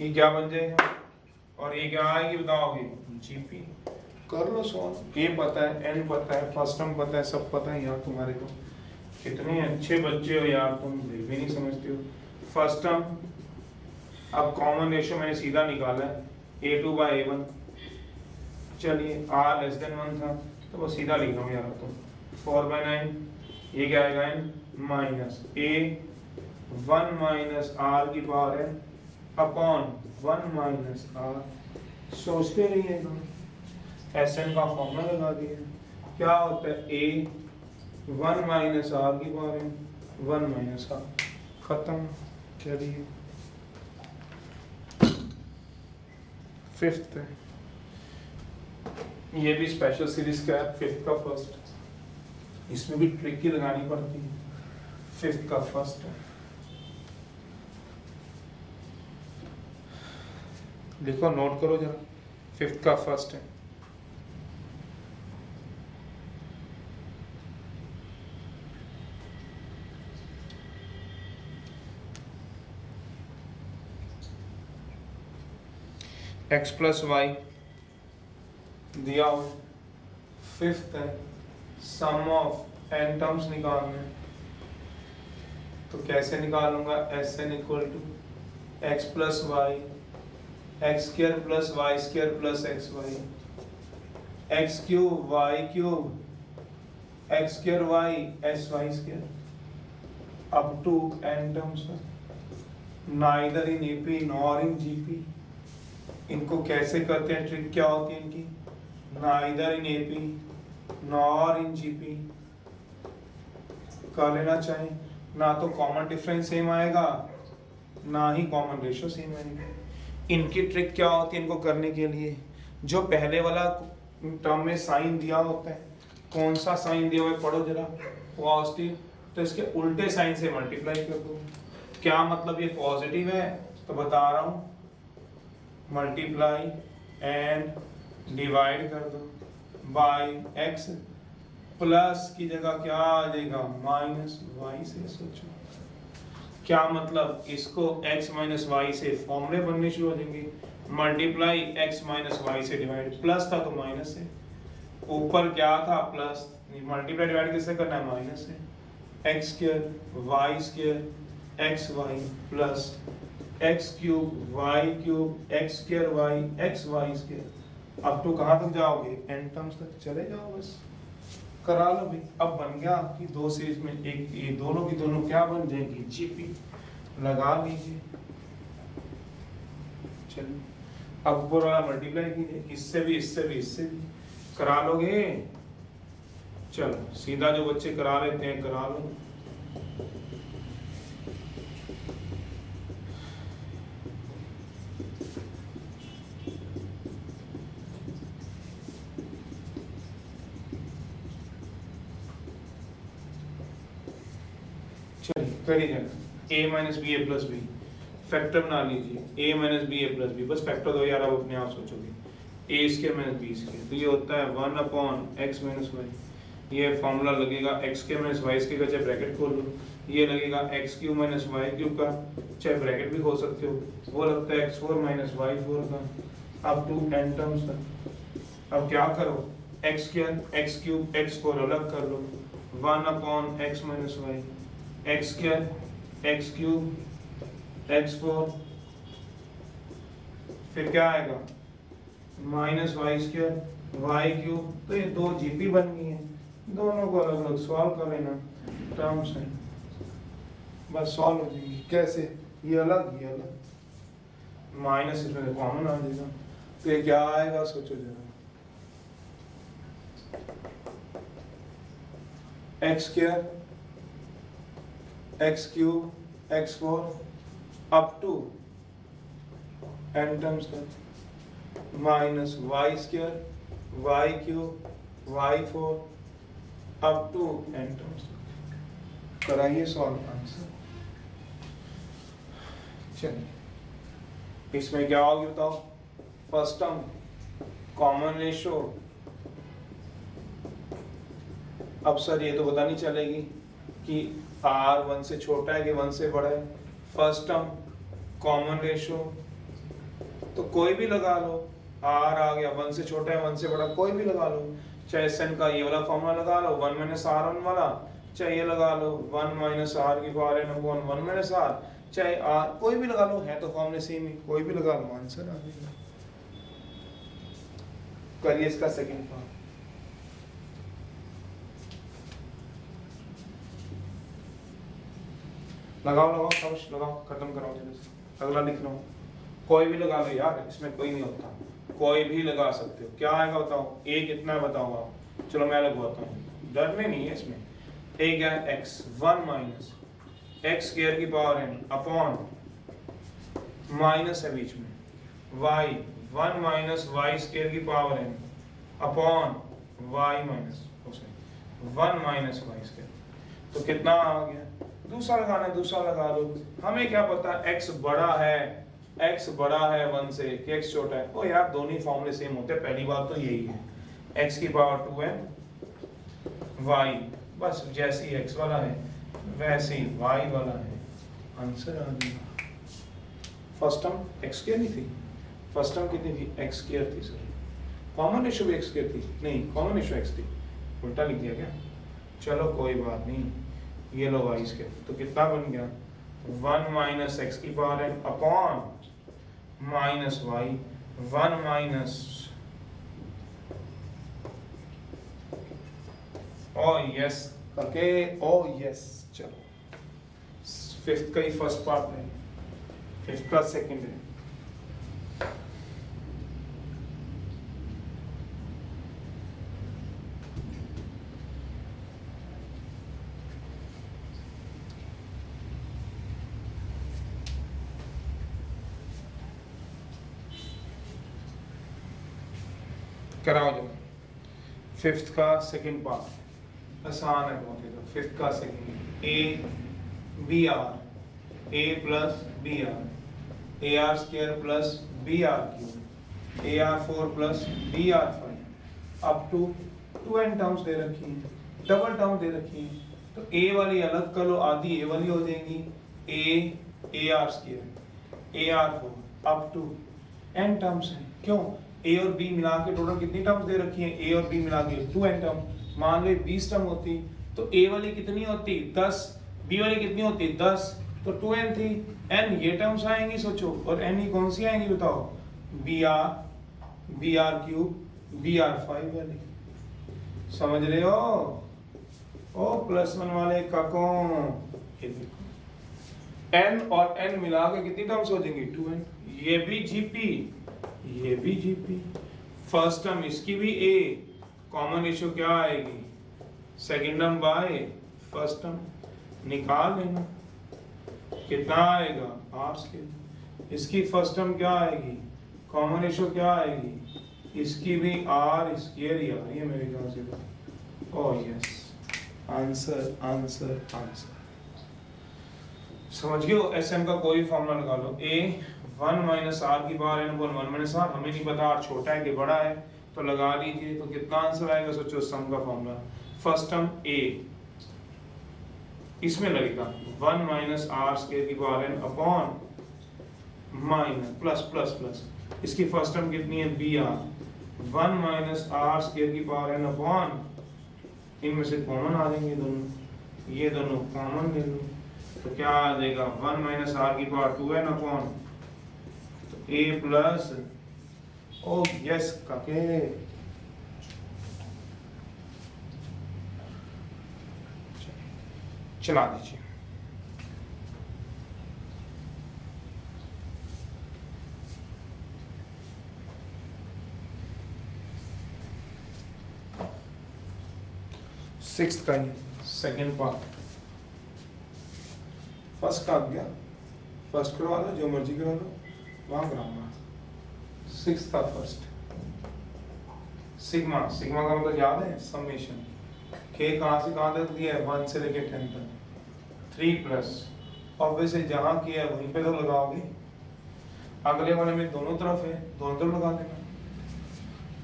Speaker 1: ये क्या बन जाएगा, और ये क्या आएगी बताओगे? जीपी। कर लो सॉल्व, ये पता है, एन पता है, फर्स्ट टर्म पता है, सब पता है यार तुम्हारे को, कितने अच्छे बच्चे हो यार तुम, भी नहीं समझते हो। फर्स्ट टर्म, अब कॉमन रेशियो मैंने सीधा निकाला है, A2/A1, चलिए R < 1 था तो बस सीधा लिख रहा हूँ यार, तो 4/9 ये क्या आएगा n माइनस A1 - R की पावर है अपॉन 1 - R, सोचते रहिएगा, SN का फॉर्मूला लगा दिया, क्या होता है A1 - R की पावर है 1 - R, खत्म। चलिए फिफ्थ है, ये भी स्पेशल सीरीज का है, फिफ्थ का फर्स्ट, इसमें भी ट्रिक ही लगानी पड़ती है, फिफ्थ का फर्स्ट है, लिखो नोट करो जरा, फिफ्थ का फर्स्ट है, x + y दिया हुआ, फिफ्थ है, सम ऑफ n टर्म्स निकालना है, तो कैसे निकालूंगा? Sn = x + y x² + y² + xy, x³ y³ x²y sy² up to n terms, neither in AP nor in GP। इनको कैसे करते हैं, ट्रिक क्या होती है इनकी? neither in AP nor in GP कर लेना चाहिए, ना तो कॉमन डिफरेंस सेम आएगा ना ही कॉमन रेशियो सेम आएगा। इनकी ट्रिक क्या होती है इनको करने के लिए? जो पहले वाला टर्म में साइन दिया होता है, कौन सा साइन दिया हुआ है पढ़ो जरा, पॉजिटिव, तो इसके उल्टे साइन से मल्टीप्लाई कर दो। क्या मतलब? ये पॉजिटिव है तो बता रहा हूँ, मल्टीप्लाई एंड डिवाइड कर दो बाय x, प्लस की जगह क्या आ जाएगा -y से। सोचो क्या मतलब, इसको x - y से फॉर्मूले बनने शुरू हो जाएंगे, मल्टीप्लाई x - y से डिवाइड, प्लस था तो माइनस है, ऊपर क्या था प्लस, मल्टीप्लाई डिवाइड किससे करना है, माइनस से, x square y square x y plus x cube y cube x square y x y square. अब तो कहाँ तक जाओगे, एन टर्म्स तक चले जाओ, बस करा लो भाई। अब बन गया कि दो से इसमें एक, ये दोनों की दोनों क्या बन जाएगी, जीपी, लगा लीजिए। चलिए अब ऊपर वाला मल्टीप्लाई कीजिए, इससे भी इससे भी इससे भी करा लोगे। चलो सीधा जो बच्चे करा लेते हैं करा लो। चलिए करिए जाना, a minus b a plus b, factor बना लीजिए, a minus b a plus b, बस फैक्टर दो यार, आप अपने आप सोचोगे, a square minus b square, तो ये होता है 1 अपॉन x माइनस वाई, ये फॉर्मूला लगेगा x square minus y square का, चाहे ब्रैकेट खोल लो, ये लगेगा x cube minus y cube का, चाहे ब्रैकेट भी खोल सकते हो, वो लगता है x4 माइनस वाई 4 का, अब टू n टर्म्स तक। अब क्या करो, x square x cube x4 अलग कर लो, 1 upon x minus y, x square x cube x four, फिर क्या आएगा minus y square y cube. तो ये दो जीपी बन गई हैं, दोनों को अलग अलग सॉल्व कर लेना टर्म्स हैं, बस सॉल्व हो जाएगी। कैसे, ये अलग ये अलग, माइनस इसमें कॉमन आ जाएगा, तो ये क्या आएगा सोचो जरा, x square x cube x four up to n terms तक, minus y square y cube y four up to n terms तक। कराइए सॉल्व आंसर। चलिए इसमें क्या होगी बताओ, फर्स्ट टर्म कॉमन रेशो, अब सर ये तो पता नहीं चलेगी कि r 1 से छोटा है कि 1 से बड़ा है, फर्स्ट टर्म कॉमन रेशो, तो कोई भी लगा लो, r आ गया 1 से छोटा है 1 से बड़ा, कोई भी लगा लो, चाहे सन का ये वाला फॉर्मूला लगा लो 1 माइनस r 1 वाला, चाहे ये लगा लो 1 माइनस r की power n upon 1 minus r, चाहे r कोई भी लगा लो, है तो फॉर्मूले सेम ही, कोई भी लगा लो आंसर आ जाएगा। करिए इसका सेकंड पार्ट, लगाओ लगाओ कवश लगाओ, खत्म कराओ जल्दी से, अगला लिख लो, कोई भी लगा लो यार, इसमें कोई नहीं होता, कोई भी लगा सकते हो। क्या आएगा बताओ, a कितना है बताओ आप, चलो मैं लगवाता हूँ, डरने नहीं है इसमें। a क्या है, x 1 माइनस एक्स स्क्वायर की पावर n अपॉन, माइनस है बीच में, y 1 माइनस वाई स्क्वायर की power n upon y minus 1 minus y square, तो कितना आ गया, दूसरा लगाना है दूसरा लगा लो, हमें क्या पता x बड़ा है 1 से कि x छोटा है, ओ यार दोनों ही फॉर्मूले सेम होते हैं, पहली बात तो यही है, x की पावर 2n y, बस जैसे ही x वाला है वैसे ही y वाला है, आंसर आ गया। फर्स्ट टर्म x स्क्वायर नहीं थी, फर्स्ट टर्म कितनी थी, x स्क्वायर थी, सर कॉमन रेशियो भी x स्क्वायर थी, नहीं कॉमन रेशियो x थी, उल्टा लिख दिया क्या, चलो कोई बात नहीं, ये लो वाई स्क्वायर, तो कितना बन गया 1 माइनस एक्स की power n upon minus y 1 minus, oh yes okay, oh yes. चलो फिफ्थ का ही फर्स्ट पार्ट है, फिफ्थ का सेकंड है, कराओ जब, फिफ्थ का सेकंड पार्ट आसान है बहुत ही, फिफ्थ का second, a b r a plus b r a r square plus b r cube a r 4 plus b r 5 up to 2n terms दे रखी है, डबल टर्म दे रखी है, तो ए वाली अलग कर लो, आधी ए वाली हो जाएगी, a r square a r 4 up to n terms है, क्यों, ए और बी मिला के टोटल कितनी टर्म्स दे रखी हैं, ए और बी मिला के 2n टर्म, मान लो 20 टर्म होती तो ए वाली कितनी होती 10, बी वाली कितनी होती 10, तो 2n थी, n ये टर्म्स आएंगी सोचो, और n ही कौन सी आएंगी बताओ, b r cube, b r 5 वाली, समझ रहे हो, ओ +1 वाले का कौन, ये देखो n और n मिला के कितनी टर्म्स हो जाएंगी 2n, ये भी जीपी, ये भी जीपी, फर्स्ट टर्म इसकी भी a, कॉमन रेशियो क्या आएगी, second term by first term, निकाल लेना कितना आएगा r स्क्वायर, इसकी फर्स्ट टर्म क्या आएगी, कॉमन रेशियो क्या आएगी, इसकी भी r स्क्वायर ही आ रही है मेरे ख्याल से तो, oh yes, answer answer answer, समझ गए हो। एसएम का कोई फॉर्मूला लगा लो, a 1 माइनस आर की power n upon 1 minus r, हमें नहीं पता r छोटा है कि बड़ा है, तो लगा लीजिए, तो कितना आंसर आएगा सोचो, सम का फॉर्मूला, फर्स्ट टर्म a इसमें लगेगा 1 माइनस आर स्क्वायर की power n upon minus plus plus plus, इसकी फर्स्ट टर्म कितनी है b r, 1 minus r square की पावर n अपॉन, इनमें से कॉमन आ जाएंगे दोनों, ये दोनों कॉमन ले लो, तो क्या आ जाएगा 1 माइनस आर की पावर 2n अपॉन, तो a प्लस, ओ यस काके, चला दीजिए, सिक्स्थ का ही सेकेंड पार्ट, फर्स्ट का आ गया, फर्स्ट करवा दो, जो मर्जी करवा दो, वहां कराऊंगा, सिक्स्थ का फर्स्ट, सिग्मा, सिग्मा का मतलब याद है, समेशन, के कहां से कहां तक दिया है, 1 से लेके 10 तक, 3 प्लस, ऑब्वियसली जहां किया है वहीं पे तो लगाओगे, अगले वाले में दोनों तरफ है, दोनों तरफ लगा देना,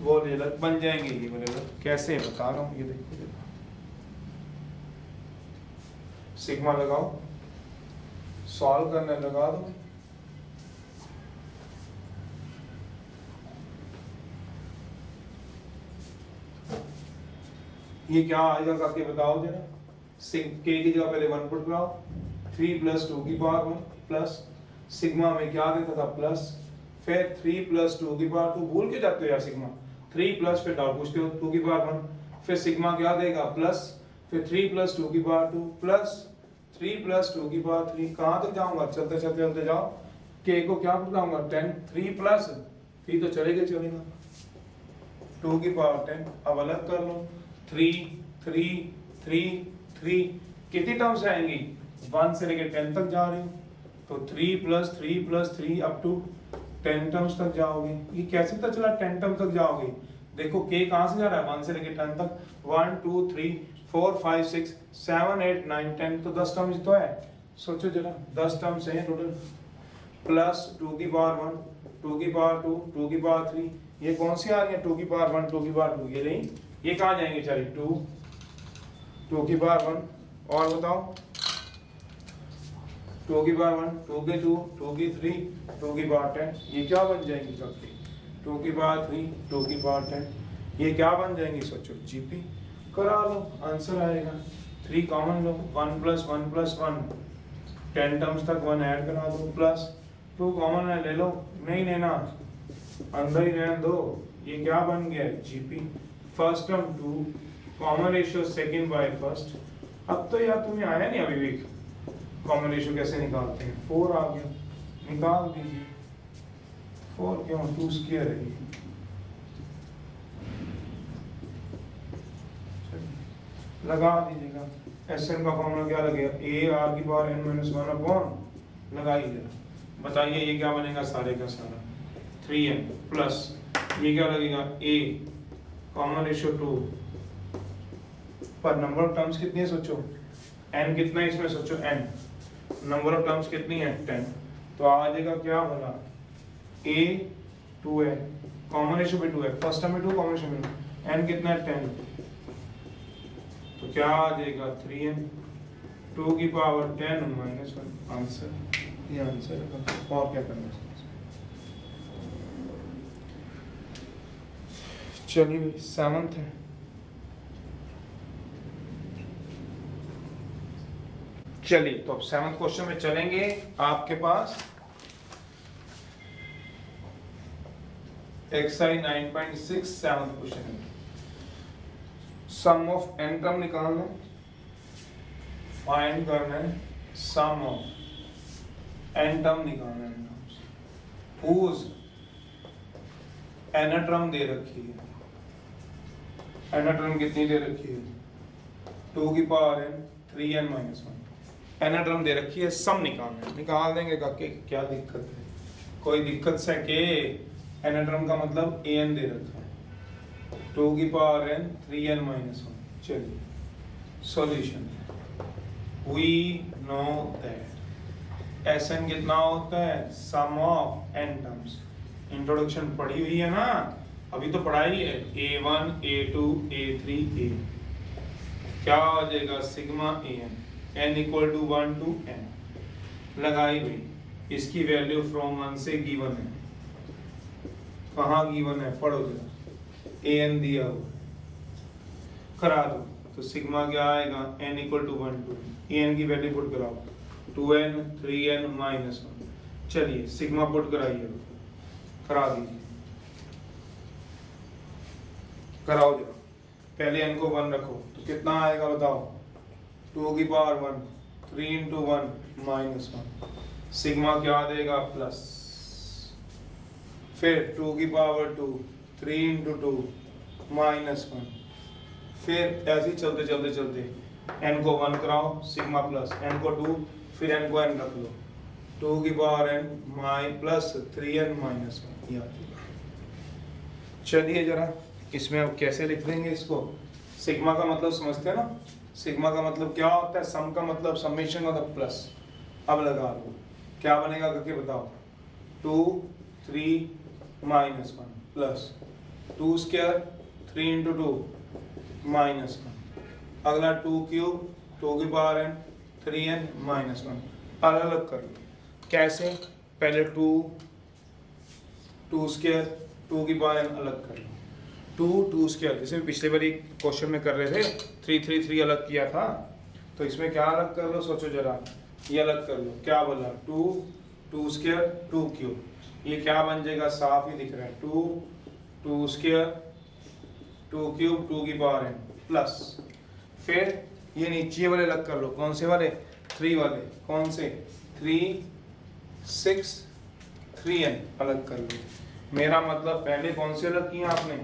Speaker 1: वो वाले अलग बन जाएंगे, ये वाले अलग, कैसे बता रहा हूँ, ये देखो सिग्मा लगाओ, सॉल्व करने लगा दो, ये क्या आएगा करके बताओ जरा, के की जगह पहले 1 पुट कराओ, 3 प्लस 2 की पावर 1 प्लस, सिग्मा में क्या देता था प्लस, फिर 3 प्लस 2 की पावर 2, भूल के जाते हो यार सिग्मा, 3 प्लस फिर डाउट पूछते हो 2 की पावर 1, फिर सिग्मा क्या देगा प्लस, फिर 3 प्लस 2 की पावर 2 प्लस 3 प्लस 2 की पावर 3, कहाँ तक जाऊंगा, चलते चलते चलते जाओ, के को क्या बताऊंगा 10, 3 प्लस 3 तो चलेगा चलेगा, 2 की पावर 10, अब अलग कर लो, 3 3 3 3, कितनी टर्म्स आएंगी, 1 से लेकर 10 तक जा रही हूँ, तो 3 प्लस 3 अप टू 10 टर्म्स तक जाओगे, ये कैसे पता चला 10 टर्म तक जाओगे, देखो के कहाँ से जा रहा है 1 से लेकर 10 तक, 1 2 3 4 5 6 7 8 9 10, तो 10 टर्म्स तो है, सोचो जरा 10 टर्म्स हैं टोटल, प्लस 2 की पावर 1, 2 की पावर 2, 2 की पावर 3, ये कौन सी आ रही है 2 की पावर 1, 2 की पावर 2, ये नहीं, ये कहाँ जाएंगे चलिए 2 की पावर 1, और बताओ 2 की पावर 1, 2 की 2, 2 की 3, 2 की पावर 10, ये क्या बन जाएंगी सबकी, 2 की पावर 3, 2 की पावर 10, ये क्या बन जाएंगी सोचो, जीपी, करा लो आंसर आएगा, 3 कॉमन लो, 1 प्लस 1 प्लस 1, 10 टर्म्स तक 1 ऐड करा दो, प्लस 2 कॉमन ले लो, नहीं लेना अंदर ही रहने दो, ये क्या बन गया GP, first term 2, common ratio second by first, अब तो यार तुम्हें आया नहीं अभी भी कॉमन रेशियो कैसे निकालते हैं, 4 आ गया, निकाल दीजिए, 4 क्यों, 2 स्क्वायर है, लगा दीजिएगा, एसएन का फॉर्मूला क्या लगेगा, ए आर की पावर n माइनस 1 अपॉन, लगाइए जरा, बताइए ये क्या बनेगा सारे का सारा, 3n प्लस, ये क्या लगेगा a, कॉमन रेशियो 2, पर नंबर ऑफ टर्म्स कितनी है सोचो, n कितना है इसमें सोचो, n नंबर ऑफ टर्म्स कितनी है 10, तो आ जाएगा क्या बना, a 2 है, कॉमन रेशियो भी 2 है, फर्स्ट टर्म में 2, कॉमन रेशियो में 2, n कितना है 10, तो क्या आ जाएगा 3n, 2 की पावर 10 माइनस 1, आंसर, ये आंसर है, और क्या करना है, चलिए 7th है। चलिए तो अब 7th क्वेश्चन में चलेंगे। आपके पास एक्सरसाइज 9.6 7th क्वेश्चन है। सम ऑफ n टर्म निकालना है, फाइंड करना है सम ऑफ n टर्म निकालना है। whose n टर्म दे रखी है, n टर्म कितनी दे रखी है 2 की power n 3n minus 1 n term दे रखी है। सम निकालना है, निकाल देंगे काके, क्या दिक्कत है, कोई दिक्कत से के n टर्म का मतलब an दे रखा है 2 की पावर n 3n माइनस 1। चलिए solution, we know that Sn कितना होता है sum of n terms. Introduction पढ़ी हुई है ना, अभी तो पढ़ाई है a1 a2 a3 a। क्या हो जाएगा sigma an n equal to 1 to n लगाई हुई, इसकी वैल्यू फ्रॉम 1 से गिवन है। कहाँ गिवन है पढ़ो जरा, an दिया हुआ करा दो तो सिग्मा क्या आएगा n equal to 1 to n की वैल्यू पुट कराओ 2n 3n माइनस 1। चलिए सिग्मा पुट कराइए, करा दीजिए, कराओ जरा। पहले n को 1 रखो तो कितना आएगा बताओ 2 की पावर 1 3 इंटू 1 माइनस 1। सिग्मा क्या देगा प्लस, फिर 2 की पावर 2 3 इंटू 2 माइनस 1। फिर ऐसे ही चलते चलते चलते n को 1 कराओ सिग्मा प्लस, n को 2, फिर n को n रख लो 2 की पावर n माइ प्लस 3n माइनस 1। चलिए जरा इसमें अब कैसे लिख देंगे इसको। सिग्मा का मतलब समझते हैं ना, सिग्मा का मतलब क्या होता है, सम का मतलब समेशन का मतलब प्लस। अब लगा लो क्या बनेगा करके बताओ 2 3 minus 1 plus 2 square 3 into 2 minus 1। अगला 2 क्यूब 2 की पावर n 3n माइनस 1। अलग अलग कर लो कैसे, पहले 2 स्क्वायर 2 की पावर n अलग कर लो 2 स्क्वायर, जैसे पिछले बार क्वेश्चन में कर रहे थे 3 3 3 अलग किया था, तो इसमें क्या अलग कर लो सोचो जरा, ये अलग कर लो। क्या बोला 2 स्क्वायर 2 क्यूब, ये क्या बन जाएगा साफ ही दिख रहा है 2 स्क्वायर 2 क्यूब 2 की पावर n प्लस, फिर ये नीचे वाले अलग कर लो, कौन से वाले 3 वाले, कौन से 3 6 3n अलग कर लो। मेरा मतलब पहले कौन से अलग किए आपने,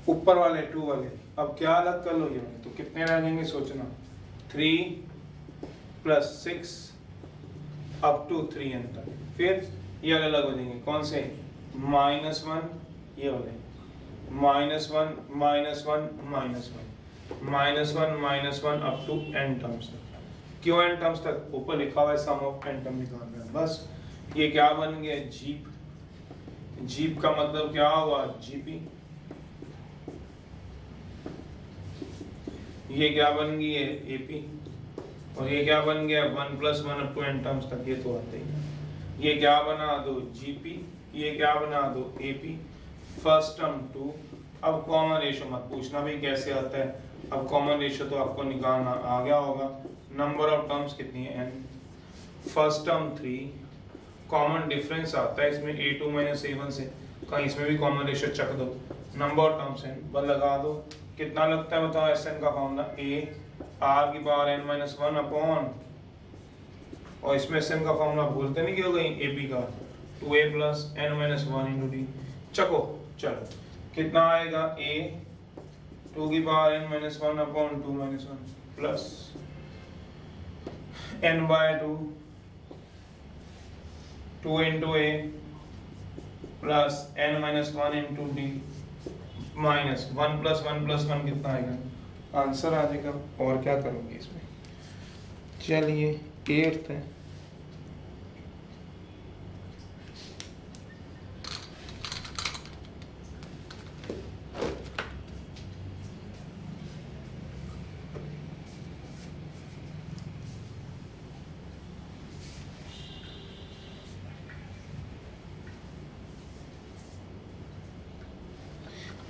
Speaker 1: ऊपर वाले 2 वाले, अब क्या अलग कर लो ये, तो कितने रह जाएंगे सोचना 3 प्लस 6 अप टू 3n तक। फिर ये अलग हो जाएंगे कौन से माइनस 1, ये वाले minus 1 minus 1 minus 1 minus 1 minus 1 up to n terms तक। क्यों n टर्म्स तक, ऊपर लिखा हुआ है सम ऑफ n टर्म निकालना है बस। ये क्या बन गया जीप, जीप का मतलब क्या हुआ जीपी, ये क्या बन गई है एपी, और ये क्या बन गया 1 + 1 अप टू n टर्म्स तक, ये तो आते ही। ये क्या बना दो जीपी, ये क्या बना दो एपी, फर्स्ट टर्म 2। अब कॉमन रेशियो मत पूछना भी कैसे आता है, अब कॉमन रेशियो तो आपको निकालना आ गया होगा। नंबर ऑफ टर्म्स कितनी है n, first term 3, common difference आता है इसमें a2 - a1 से, कहीं इसमें भी कॉमन रेशियो चक दो, नंबर ऑफ टर्म्स n बस लगा दो। कितना लगता है बताओ Sn का फॉर्मूला a r की पावर n - 1 अपॉन, और इसमें Sn का फॉर्मूला भूलते नहीं क्यों गई ap का 2a + n - 1 × d। चको चलो कितना आएगा a 2 की power n - 1 upon 2 - 1 plus n/2 2 × a plus n - 1 × d minus 1 + 1 + 1 कितना आएगा, आंसर आ जाएगा। और क्या करोगे इसमें। चलिए 8th है,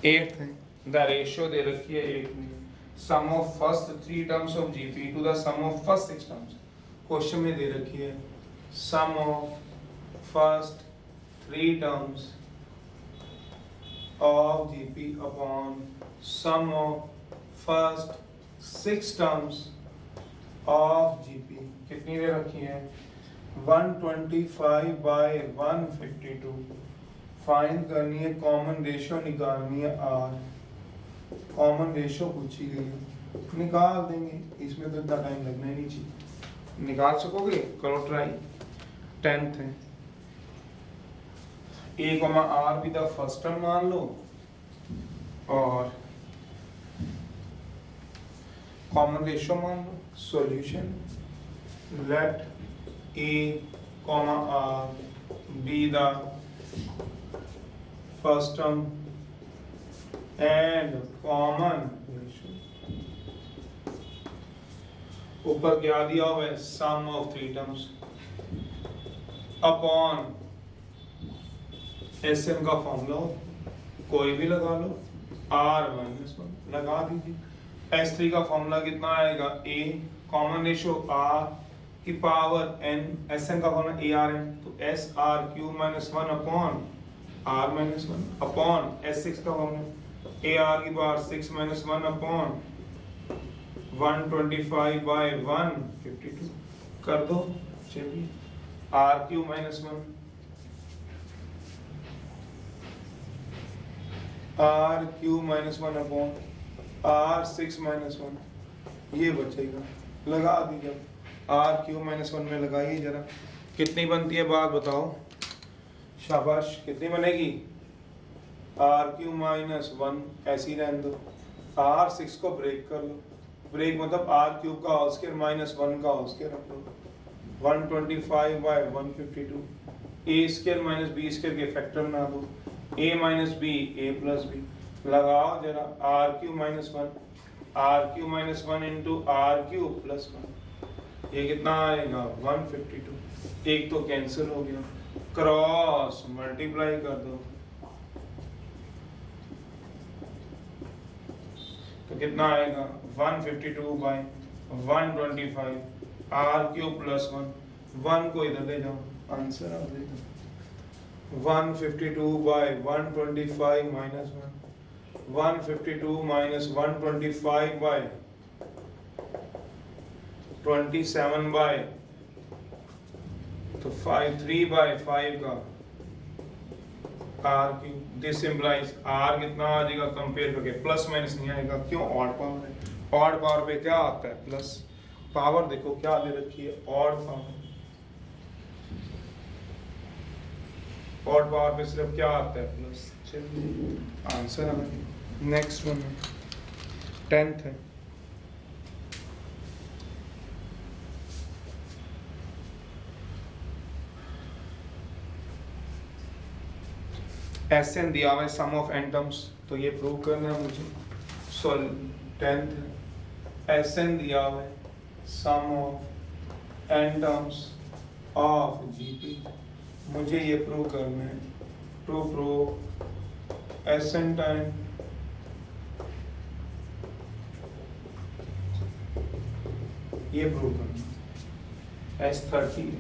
Speaker 1: 8th है, द रेशियो दे रखी है 8 में, sum of first 3 terms of GP to the sum of first 6 terms. Question में दे रखी है sum of first 3 terms of GP upon sum of first 6 terms of GP. कितनी दे रखी है 125 बाय 152। फाइंड करनी है, कॉमन रेशियो निकालनी है आर। कॉमन रेशियो पूछी गई है, निकाल देंगे, इसमें तो इतना टाइम लगना ही नहीं चाहिए। निकाल सकोगे, करो ट्राई। 10th है, ए कॉमा आर भी द फर्स्ट टर्म मान लो और कॉमन रेशियो मान लो। Solution let a comma r be the first term and common ratio. ऊपर क्या दिया हुआ है, sum of 3 terms upon S n का फॉर्मूला कोई भी लगा लो, आर माइनस 1 लगा दीजिए। S3 का फॉर्मूला कितना आएगा, ए कॉमन रेशियो आर की पावर एन, एस एन का फॉर्मूला ए आर एन, तो S r cube minus 1 upon r minus 1 upon S6 का फॉर्मूला ए आर की पावर 6 माइनस 1 अपॉन 125 बाय 152 कर दो। चलिए r cube minus 1 r cube minus 1 upon r 6 minus 1, ये बचेगा, लगा दीजिए। आर क्यू माइनस 1 में लगाइए जरा, कितनी बनती है बात बताओ, शाबाश। कितनी बनेगी, आर क्यू माइनस 1 ऐसी रहने दो, आर 6 को ब्रेक कर लो, ब्रेक मतलब आर क्यूब का होल स्क्वायर माइनस 1 का होल स्क्वायर रख लो, 125 by 152, a square minus b square के फैक्टर बना दो, a minus b a plus b, लगाओ जरा, r cube minus 1 into r cube plus 1, ये कितना आएगा 152। एक तो कैंसिल हो गया, क्रॉस मल्टीप्लाई कर दो तो कितना आएगा 152 बाय 125, आर क्यू प्लस 1 को इधर ले जाओ, आंसर आ जाएगा 152 by 125 minus 152 minus 125 by 27 by तो 3 बाय 5 का r cube. This implies r कितना आ जाएगा कंपेयर करके, प्लस माइनस नहीं आएगा, क्यों, ऑड पावर है। ऑड पावर पे क्या आता है, प्लस। पावर देखो क्या दे रखी है, ऑड पावर। ऑड पावर पे सिर्फ क्या आता है, प्लस। चलिए आंसर आ गया। नेक्स्ट वन है 10th है, एस एन दिया हुआ है सम ऑफ एन टर्म्स, तो ये प्रूव करना है मुझे। सॉरी 10th है, एस एन दिया हुआ है sum of n terms of GP, मुझे ये प्रूव करना है। To prove S n time ये प्रूव करना, S30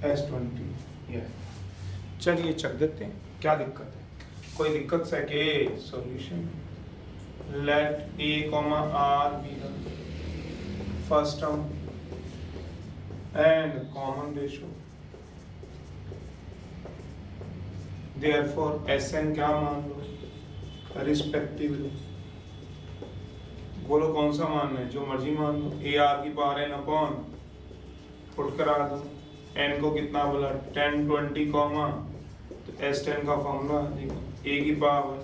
Speaker 1: S20 ये। चलिए चक देते हैं, क्या दिक्कत है, कोई दिक्कत से के solution. Let a comma r be the first term and common ratio, therefore Sn क्या मान लो रिस्पेक्टिवली, बोलो कौन सा मानना है, जो मर्जी मान लो। ए आर की पावर एन अपॉन पुट करा दो, एन को कितना बोला 10 20 कॉमा तो S10 का फॉर्मूला आ जाएगा, ए की पावर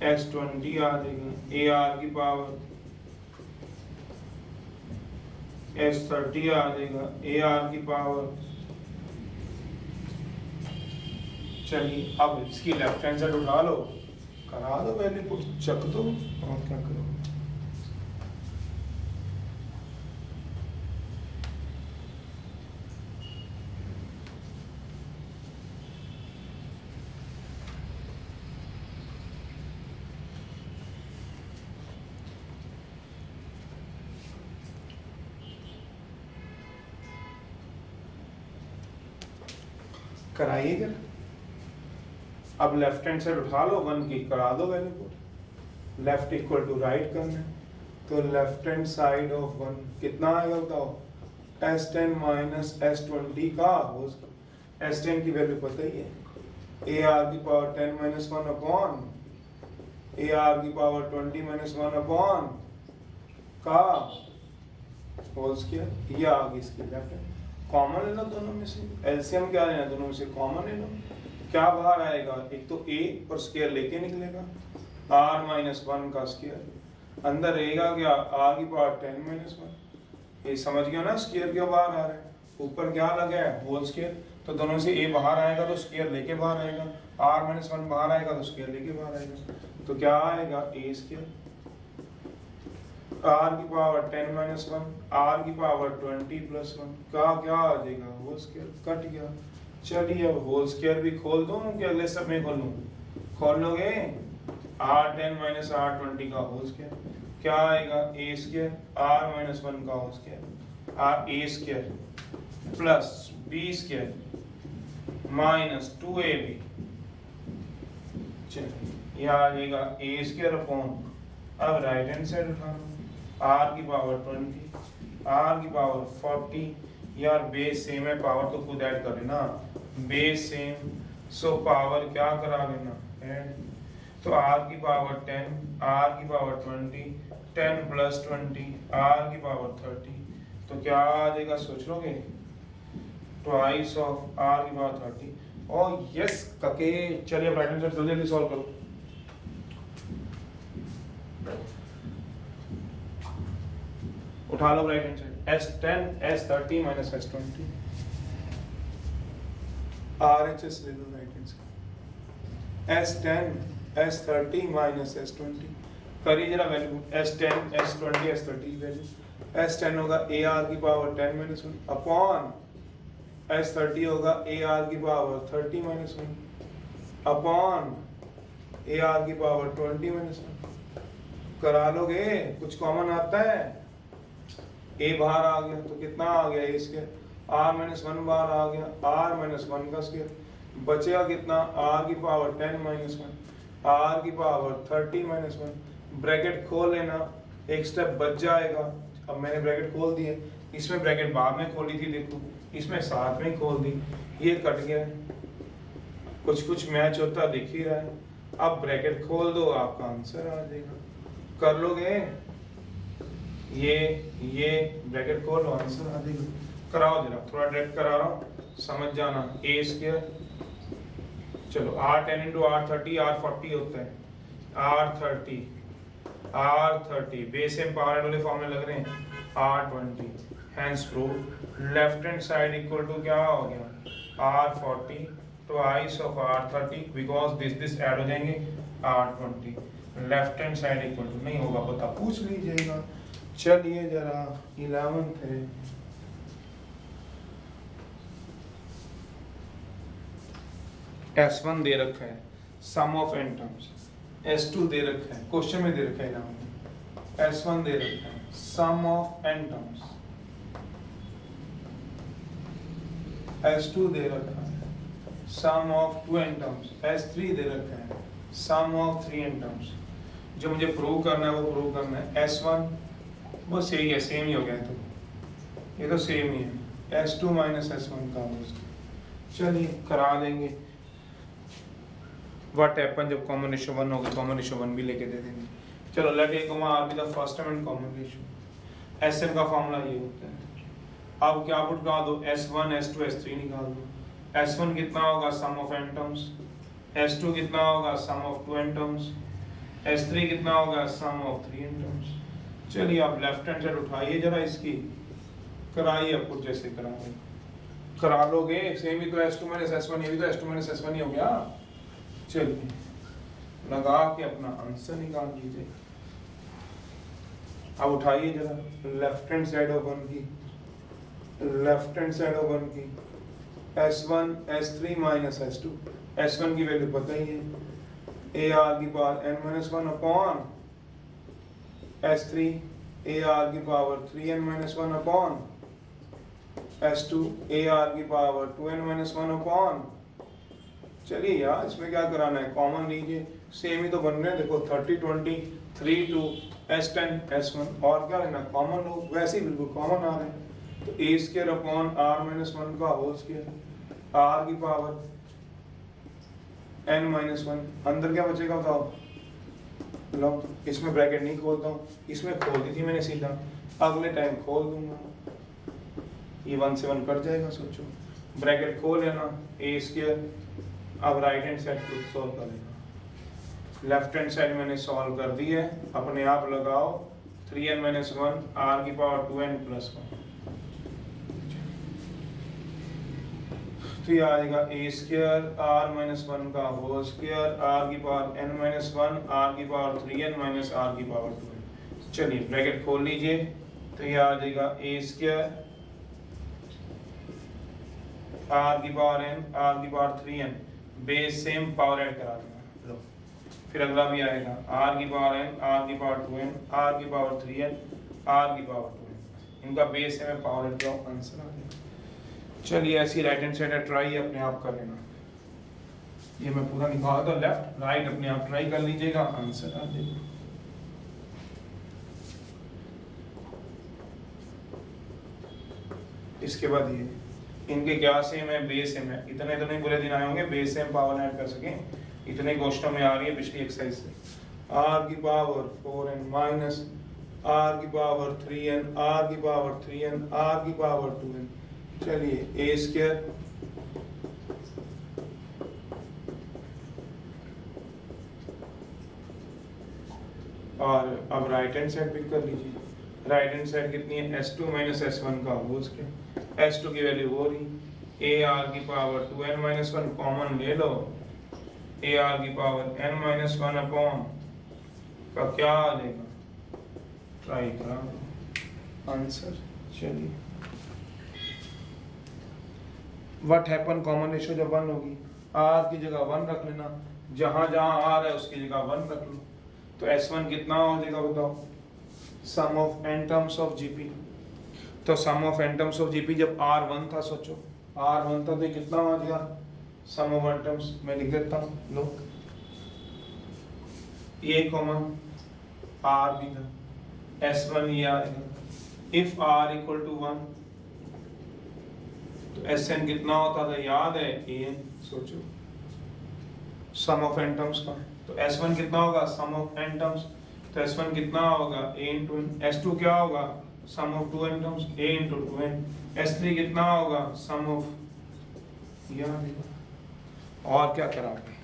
Speaker 1: S20 आ जाएगा, ए आर की पावर S30 आ जाएगा, ए आर की पावर। चलिए अब इसकी लेफ्ट हैंड साइड उठा लो, करा दो पहले पुट, चक दो और क्या करो। कराइए जरा। अब लेफ्ट हैंड साइड उठा लो, 1 की करा दो वैल्यू को, लेफ्ट इक्वल टू राइट करना है, तो लेफ्ट हैंड साइड ऑफ 1 कितना आएगा बताओ, S10 माइनस S20 का S10 की वैल्यू पता ही है, AR की पावर 10 माइनस 1 अपॉन AR की पावर 20 माइनस 1 अपॉन का होल स्क्वायर। ये आ गई इसकी लेफ्ट हैंड। कॉमन ले लो दोनों में से, एलसीएम क्या लेना, दोनों में से कॉमन ले लो। क्या बाहर आएगा, एक तो a और स्क्वायर लेके निकलेगा, r माइनस 1 का स्क्वायर, अंदर रहेगा क्या, r की पावर 10 माइनस 1। ये समझ गया ना स्क्वायर क्यों बाहर आ रहा है, ऊपर क्या लगा है होल स्क्वायर, तो दोनों में से a बाहर आएगा तो स्क्वायर लेके बाहर आएगा, r माइनस 1 बाहर आएगा तो स्क्वायर लेके बाहर आएगा, तो क्या आएगा a स्क्वायर, r की पावर 10 माइनस 1, r की पावर 20 प्लस 1 का क्या आ जाएगा होल स्क्वायर, कट गया। चलिए अब होल स्क्वायर भी खोल दूं कि अगले सब में खोलूं, खोल लोगे, r10 माइनस r20 का होल स्क्वायर क्या आएगा, a स्क्वायर r माइनस 1 का whole square, a square plus b square minus 2ab, चलिए ये आ जाएगा a स्क्वायर अपॉन, अब राइट हैंड साइड उठा लो, r की पावर 20, r की पावर 40, यार बेस सेम है, पावर तो खुद ऐड कर लेना, बेस सेम, सो पावर क्या करा लेना ऐड, तो r की पावर 10, r की पावर 20, 10 प्लस 20, r की पावर 30, तो क्या आ जाएगा सोच लोगे, ट्वाइस ऑफ r की पावर 30। और यस कके, चलिए अब राइट हैंड साइड जल्दी जल्दी सॉल्व करो। उठा लो right hand side, S10 S30 minus S20, RHS ले लो right hand side, S10 S30 minus S20, करिए जरा value, S10 S20 S30 value, S10 होगा AR की पावर 10 माइनस 1 अपॉन S30 होगा AR की पावर 30 माइनस 1 अपॉन AR की power 20 minus 1, करा लोगे, कुछ कॉमन आता है, a बाहर आ गया तो कितना आ गया a स्क्वायर, r माइनस 1 बाहर आ गया, r माइनस 1 का स्क्वायर, बचेगा कितना, r की पावर 10 माइनस 1, r की पावर 30 माइनस 1, ब्रैकेट खोल लेना, एक स्टेप बच जाएगा। अब मैंने ब्रैकेट खोल दी है, इसमें ब्रैकेट बाद में खोली थी, देखो इसमें साथ में खोल दी, ये कट गया, कुछ कुछ मैच होता दिख ही रहा है। अब ब्रैकेट खोल दो, आपका आंसर आ जाएगा, कर लोगे, ये ब्रैकेट खोलो, आंसर आ जाएगा। कराओ जरा, थोड़ा डायरेक्ट करा रहा हूँ, समझ जाना, a स्क्वायर, चलो r10 इंटू r30 r40 होता है, r30 बेस सेम पावर वाले फॉर्म में लग रहे हैं, r20, hence prove left hand side equal to क्या हो गया, r40 twice of r30, because this add हो जाएंगे, r20, left hand side equal to, नहीं होगा पता पूछ लीजिएगा। चलिए जरा 11th है, S1 दे रखा है, sum of n terms, S2 दे रखा है, क्वेश्चन में दे रखा है, S1 दे रखा है, sum of n terms, S2 दे रखा है, sum of 2n terms, S3 दे रखा है, सम ऑफ 3n टर्म्स। जो मुझे प्रूव करना है वो प्रूव करना है, S1 बस यही है, सेम ही हो गया, तो ये तो सेम ही है, S2 माइनस S1 का हो, चलिए करा देंगे। व्हाट हैपन जब कॉमन रेशियो 1 होगा, कॉमन रेशियो 1 भी लेके दे देंगे। चलो let a comma r be the first element common ratio, Sm का फॉर्मूला ये होता है। अब क्या पुट कर दो, S1 S2 S3 निकाल दो, S1 कितना होगा, sum of n terms, S2 कितना होगा, sum of 2n terms, S3 कितना होगा, सम ऑफ 3n टर्म्स। चलिए आप लेफ्ट हैंड साइड उठाइए जरा, इसकी कराइए, पुट जैसे कराइए, करा लोगे, सेम ही तो S2 माइनस S1, ये भी तो S2 माइनस S1 ही हो गया। चलिए लगा के अपना आंसर निकाल लीजिए। अब उठाइए जरा लेफ्ट हैंड साइड ऑफ 1 की, लेफ्ट हैंड साइड ऑफ 1 की, S1 S3 minus S2, S1 की वैल्यू पता ही है, AR की power n minus 1 upon S3, AR की power 3n minus 1 upon S2, AR की पावर 2n माइनस 1 अपॉन चलिए यार इसमें क्या कराना है, कॉमन लीजिए, सेम ही तो बन रहे हैं, देखो 30 20 3 2 S10 S1 और क्या लेना, कॉमन लो, वैसे ही बिल्कुल कॉमन आ रहे हैं, तो a square upon r minus 1 का होल स्क्वायर, r की पावर n माइनस 1, अंदर क्या बचेगा बताओ, लो इसमें ब्रैकेट नहीं खोलता हूँ, इसमें खोल दी थी मैंने सीधा, अगले टाइम खोल दूंगा, ये 1 से 1 कट जाएगा, सोचो ब्रैकेट खोल लेना, a स्क्वायर, अब राइट हैंड साइड को सॉल्व कर लेना, लेफ्ट हैंड साइड मैंने सॉल्व कर दी है, अपने आप लगाओ 3n माइनस 1 r की पावर 2n प्लस 1, तो ये आएगा a स्क्वायर r माइनस 1 का होल स्क्वायर r की पावर n माइनस 1 r की पावर 3n माइनस r की पावर 2n। चलिए ब्रैकेट खोल लीजिए, तो ये आ जाएगा a स्क्वायर r की पावर n r की power 3n, base same power add करा देना, लो फिर अगला भी आएगा r की पावर n r की पावर 2n r की पावर 3n r की पावर 2n, इनका बेस है, मैं पावर ऐड कराऊं, आंसर आ जाएगा। चलिए ऐसी राइट हैंड साइड ट्राई अपने आप कर लेना, ये मैं पूरा निकाल दो, लेफ्ट राइट अपने आप ट्राई कर लीजिएगा, आंसर आ जाएगा। इसके बाद ये इनके क्या सेम है, बेस सेम है, इतने इतने बुरे दिन आए होंगे बेस सेम पावर ऐड कर सकें, इतने क्वेश्चन में आ रही है पिछली एक्सरसाइज से, r की पावर 4n माइनस r की पावर 3n r की पावर 3n r की पावर 2n। चलिए a स्क्वायर और अब राइट हैंड साइड पिक कर लीजिए, राइट हैंड साइड कितनी है, s2 माइनस s1 का होल स्क्वायर, s2 की वैल्यू हो रही ar की पावर 2n माइनस 1 कॉमन ले लो, ar की पावर n माइनस 1 अपॉन का क्या आ जाएगा, ट्राई करा दो, आंसर। चलिए व्हाट हैपन, कॉमन रेशियो जब 1 होगी, r की जगह 1 रख लेना, जहां जहां r है उसकी जगह 1 रख लो, तो s1 कितना हो जाएगा बताओ, sum of n terms of GP, तो sum of n terms of GP जब r1 था, सोचो r1 था तो ये कितना हो जाएगा, सम ऑफ n टर्म्स, मैं लिख देता हूँ, लो ये कॉमन r भी था, s1 ये आएगा, इफ r इक्वल टू 1 तो sn कितना होता था, याद है an, सोचो सम ऑफ n टर्म्स का, तो s1 कितना होगा, सम ऑफ n टर्म्स, तो s1 कितना होगा a इंटू n, s2 क्या होगा, sum of 2n terms a into 2n, s3 कितना होगा, सम ऑफ, और क्या कराओगे,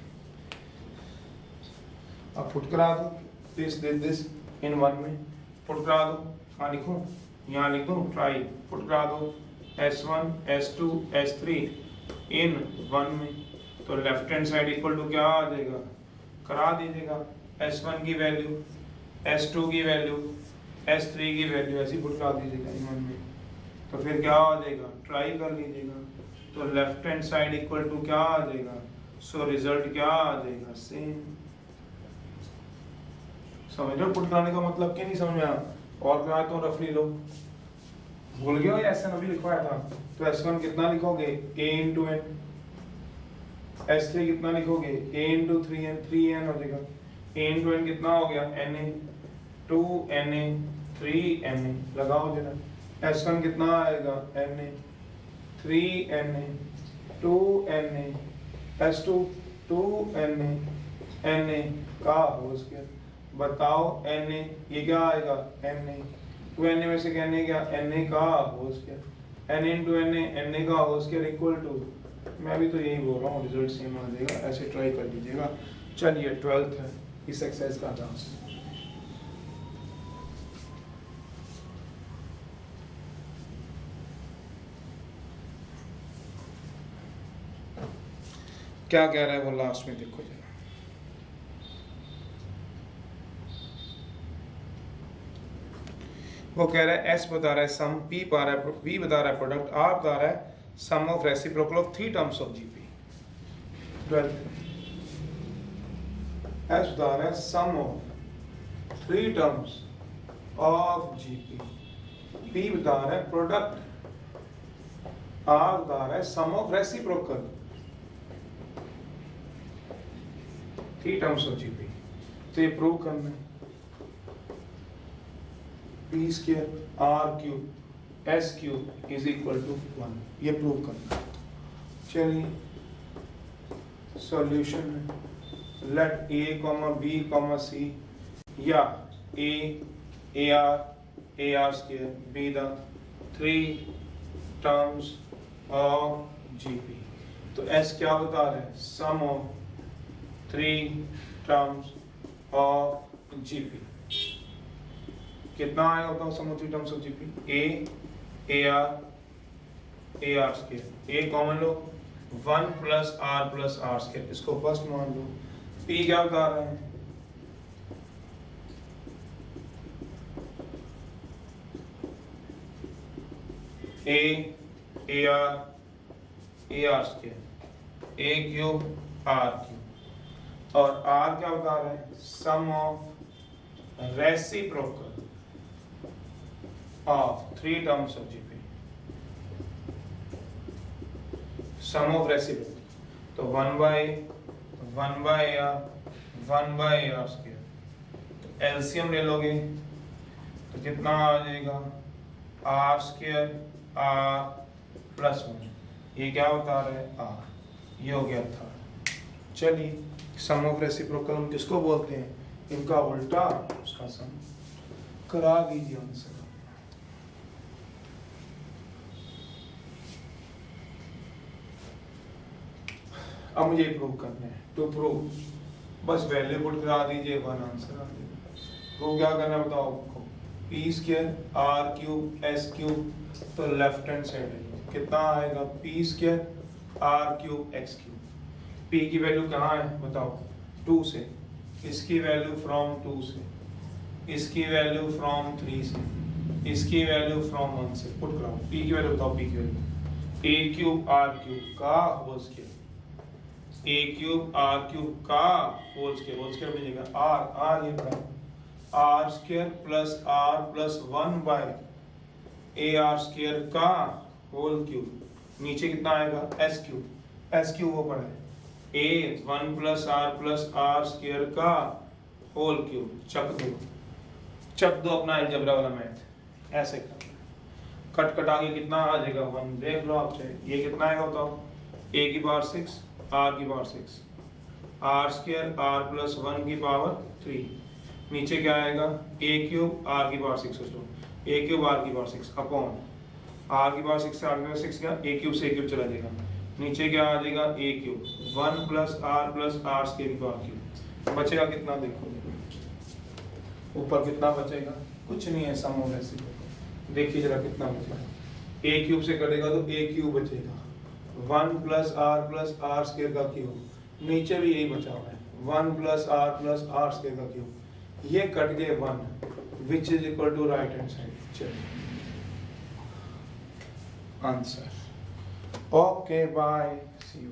Speaker 1: अब पुट करा दो, दिस इन 1 में पुट करा दो, हाँ लिखो, यहाँ लिख दो, ट्राई पुट करा दो, s1 s2 s3 इन 1 में, तो left hand side equal to क्या आ जाएगा, करा दीजिएगा, s1 की वैल्यू s2 की वैल्यू s3 की वैल्यू ऐसी पुट करा दीजिएगा इन 1 में, तो फिर क्या आ जाएगा, ट्राई कर लीजिएगा, तो left hand side equal to क्या आ जाएगा, सो रिजल्ट क्या आ जाएगा, सेम। समझ लो पुट कराने का मतलब, क्या नहीं समझ में आया, और क्या तो रफली लो, भूल गए हो या ऐसा अभी लिखवाया था, तो s1 कितना लिखोगे, a इंटू n, s3 कितना लिखोगे, a इंटू 3n, 3n हो जाएगा, a इंटू n कितना हो गया, na 2na 3na, लगाओ जरा, s1 कितना आएगा, na 3na 2na, s2 2na na का होल स्क्वायर, बताओ na ये क्या आएगा, na 2na में से कहने क्या, na का whole square, n into na का होल स्क्वायर इक्वल टू, मैं भी तो यही बोल रहा हूँ, रिजल्ट सेम आ जाएगा, ऐसे ट्राई कर लीजिएगा। चलिए 12th है इस एक्सरसाइज का आंसर, क्या कह रहा है वो लास्ट में देखो जरा, वो कह रहा है S बता रहा है सम, P बता रहा है, V बता रहा है प्रोडक्ट, R बता रहा है sum of reciprocal of 3 terms of GP. 12 S बता रहा है sum of 3 terms of GP, P बता रहा है प्रोडक्ट, R बता रहा है sum of reciprocal 3 terms of GP. तो ये प्रूव करना है P square are cube S cube is equal to 1, ये प्रूव करना है। चलिए सॉल्यूशन है, let a comma b comma c या a r square be the 3 terms of GP. तो एस क्या बता रहे हैं, sum of 3 terms of GP. कितना आया होता है sum of 3 terms of GP, a r square, a common लो 1 प्लस आर स्क्वायर, इसको फर्स्ट मान लो। पी क्या बता रहे हैं, a r square, a cube r cube, और आर क्या बता रहे हैं, sum of reciprocal of 3 terms of GP, some of reciprocal. तो 1 बाय आर स्क्वायर, तो एलसीएम ले लोगे तो कितना आ जाएगा, आर स्क्वायर आर प्लस 1, ये क्या बता रहे हैं, आर, ये हो गया था। चलिए सम ऑफ रेसिप्रोकल हम किसको बोलते हैं, इनका उल्टा उसका सम करा दीजिए आंसर। अब मुझे प्रूव करना है, टू प्रूव बस वैल्यू पुट करा दीजिए, 1 आंसर आ जाएगा। प्रूव क्या करना है बताओ आपको, p square are cube S cube, तो लेफ्ट हैंड साइड कितना आएगा, p square are cube x cube. P की वैल्यू कहाँ है बताओ, 2 से, इसकी वैल्यू फ्रॉम 2 से, इसकी वैल्यू फ्रॉम 3 से, इसकी वैल्यू फ्रॉम 1 से, पुट कराओ। पी की वैल्यू बताओ, पी की value a cube r cube का whole square, a cube r cube का होल स्क्वायर बनेगा आर ये पड़ा r square plus 1 by a r square का होल क्यूब, नीचे कितना आएगा एस क्यूब वो पड़ा है ए 1 प्लस आर स्क्वायर का होल क्यूब। चक दो अपना अलजेब्रा वाला मैथ, ऐसे कट आगे कितना आ जाएगा 1, देख लो आप चाहे, ये कितना आएगा बताओ, ए की पावर 6 आर की power 6, r square r plus 1 की पावर 3, नीचे क्या आएगा ए क्यूब आर की पावर 6, सोचो ए क्यूब आर की पावर 6 अपॉन आर की पावर 6 से आर की पावर 6 का ए क्यूब से ए क्यूब चला जाएगा, नीचे क्या आ जाएगा ए क्यूब 1 प्लस आर स्क्वायर की पावर क्यूब, बचेगा कितना देखो, ऊपर कितना बचेगा, कुछ नहीं है, सम ऑफ रेसिप्रोकल। देखिए जरा कितना बचेगा, ए क्यूब से कटेगा तो ए क्यूब बचेगा, 1 प्लस आर स्क्वायर का क्यूब, にち भी यही बचा हुआ है 1 प्लस आर स्क्वायर का क्यूब, ये कट गए 1 which is equal to right hand side. चलिए answer, okay bye, see you.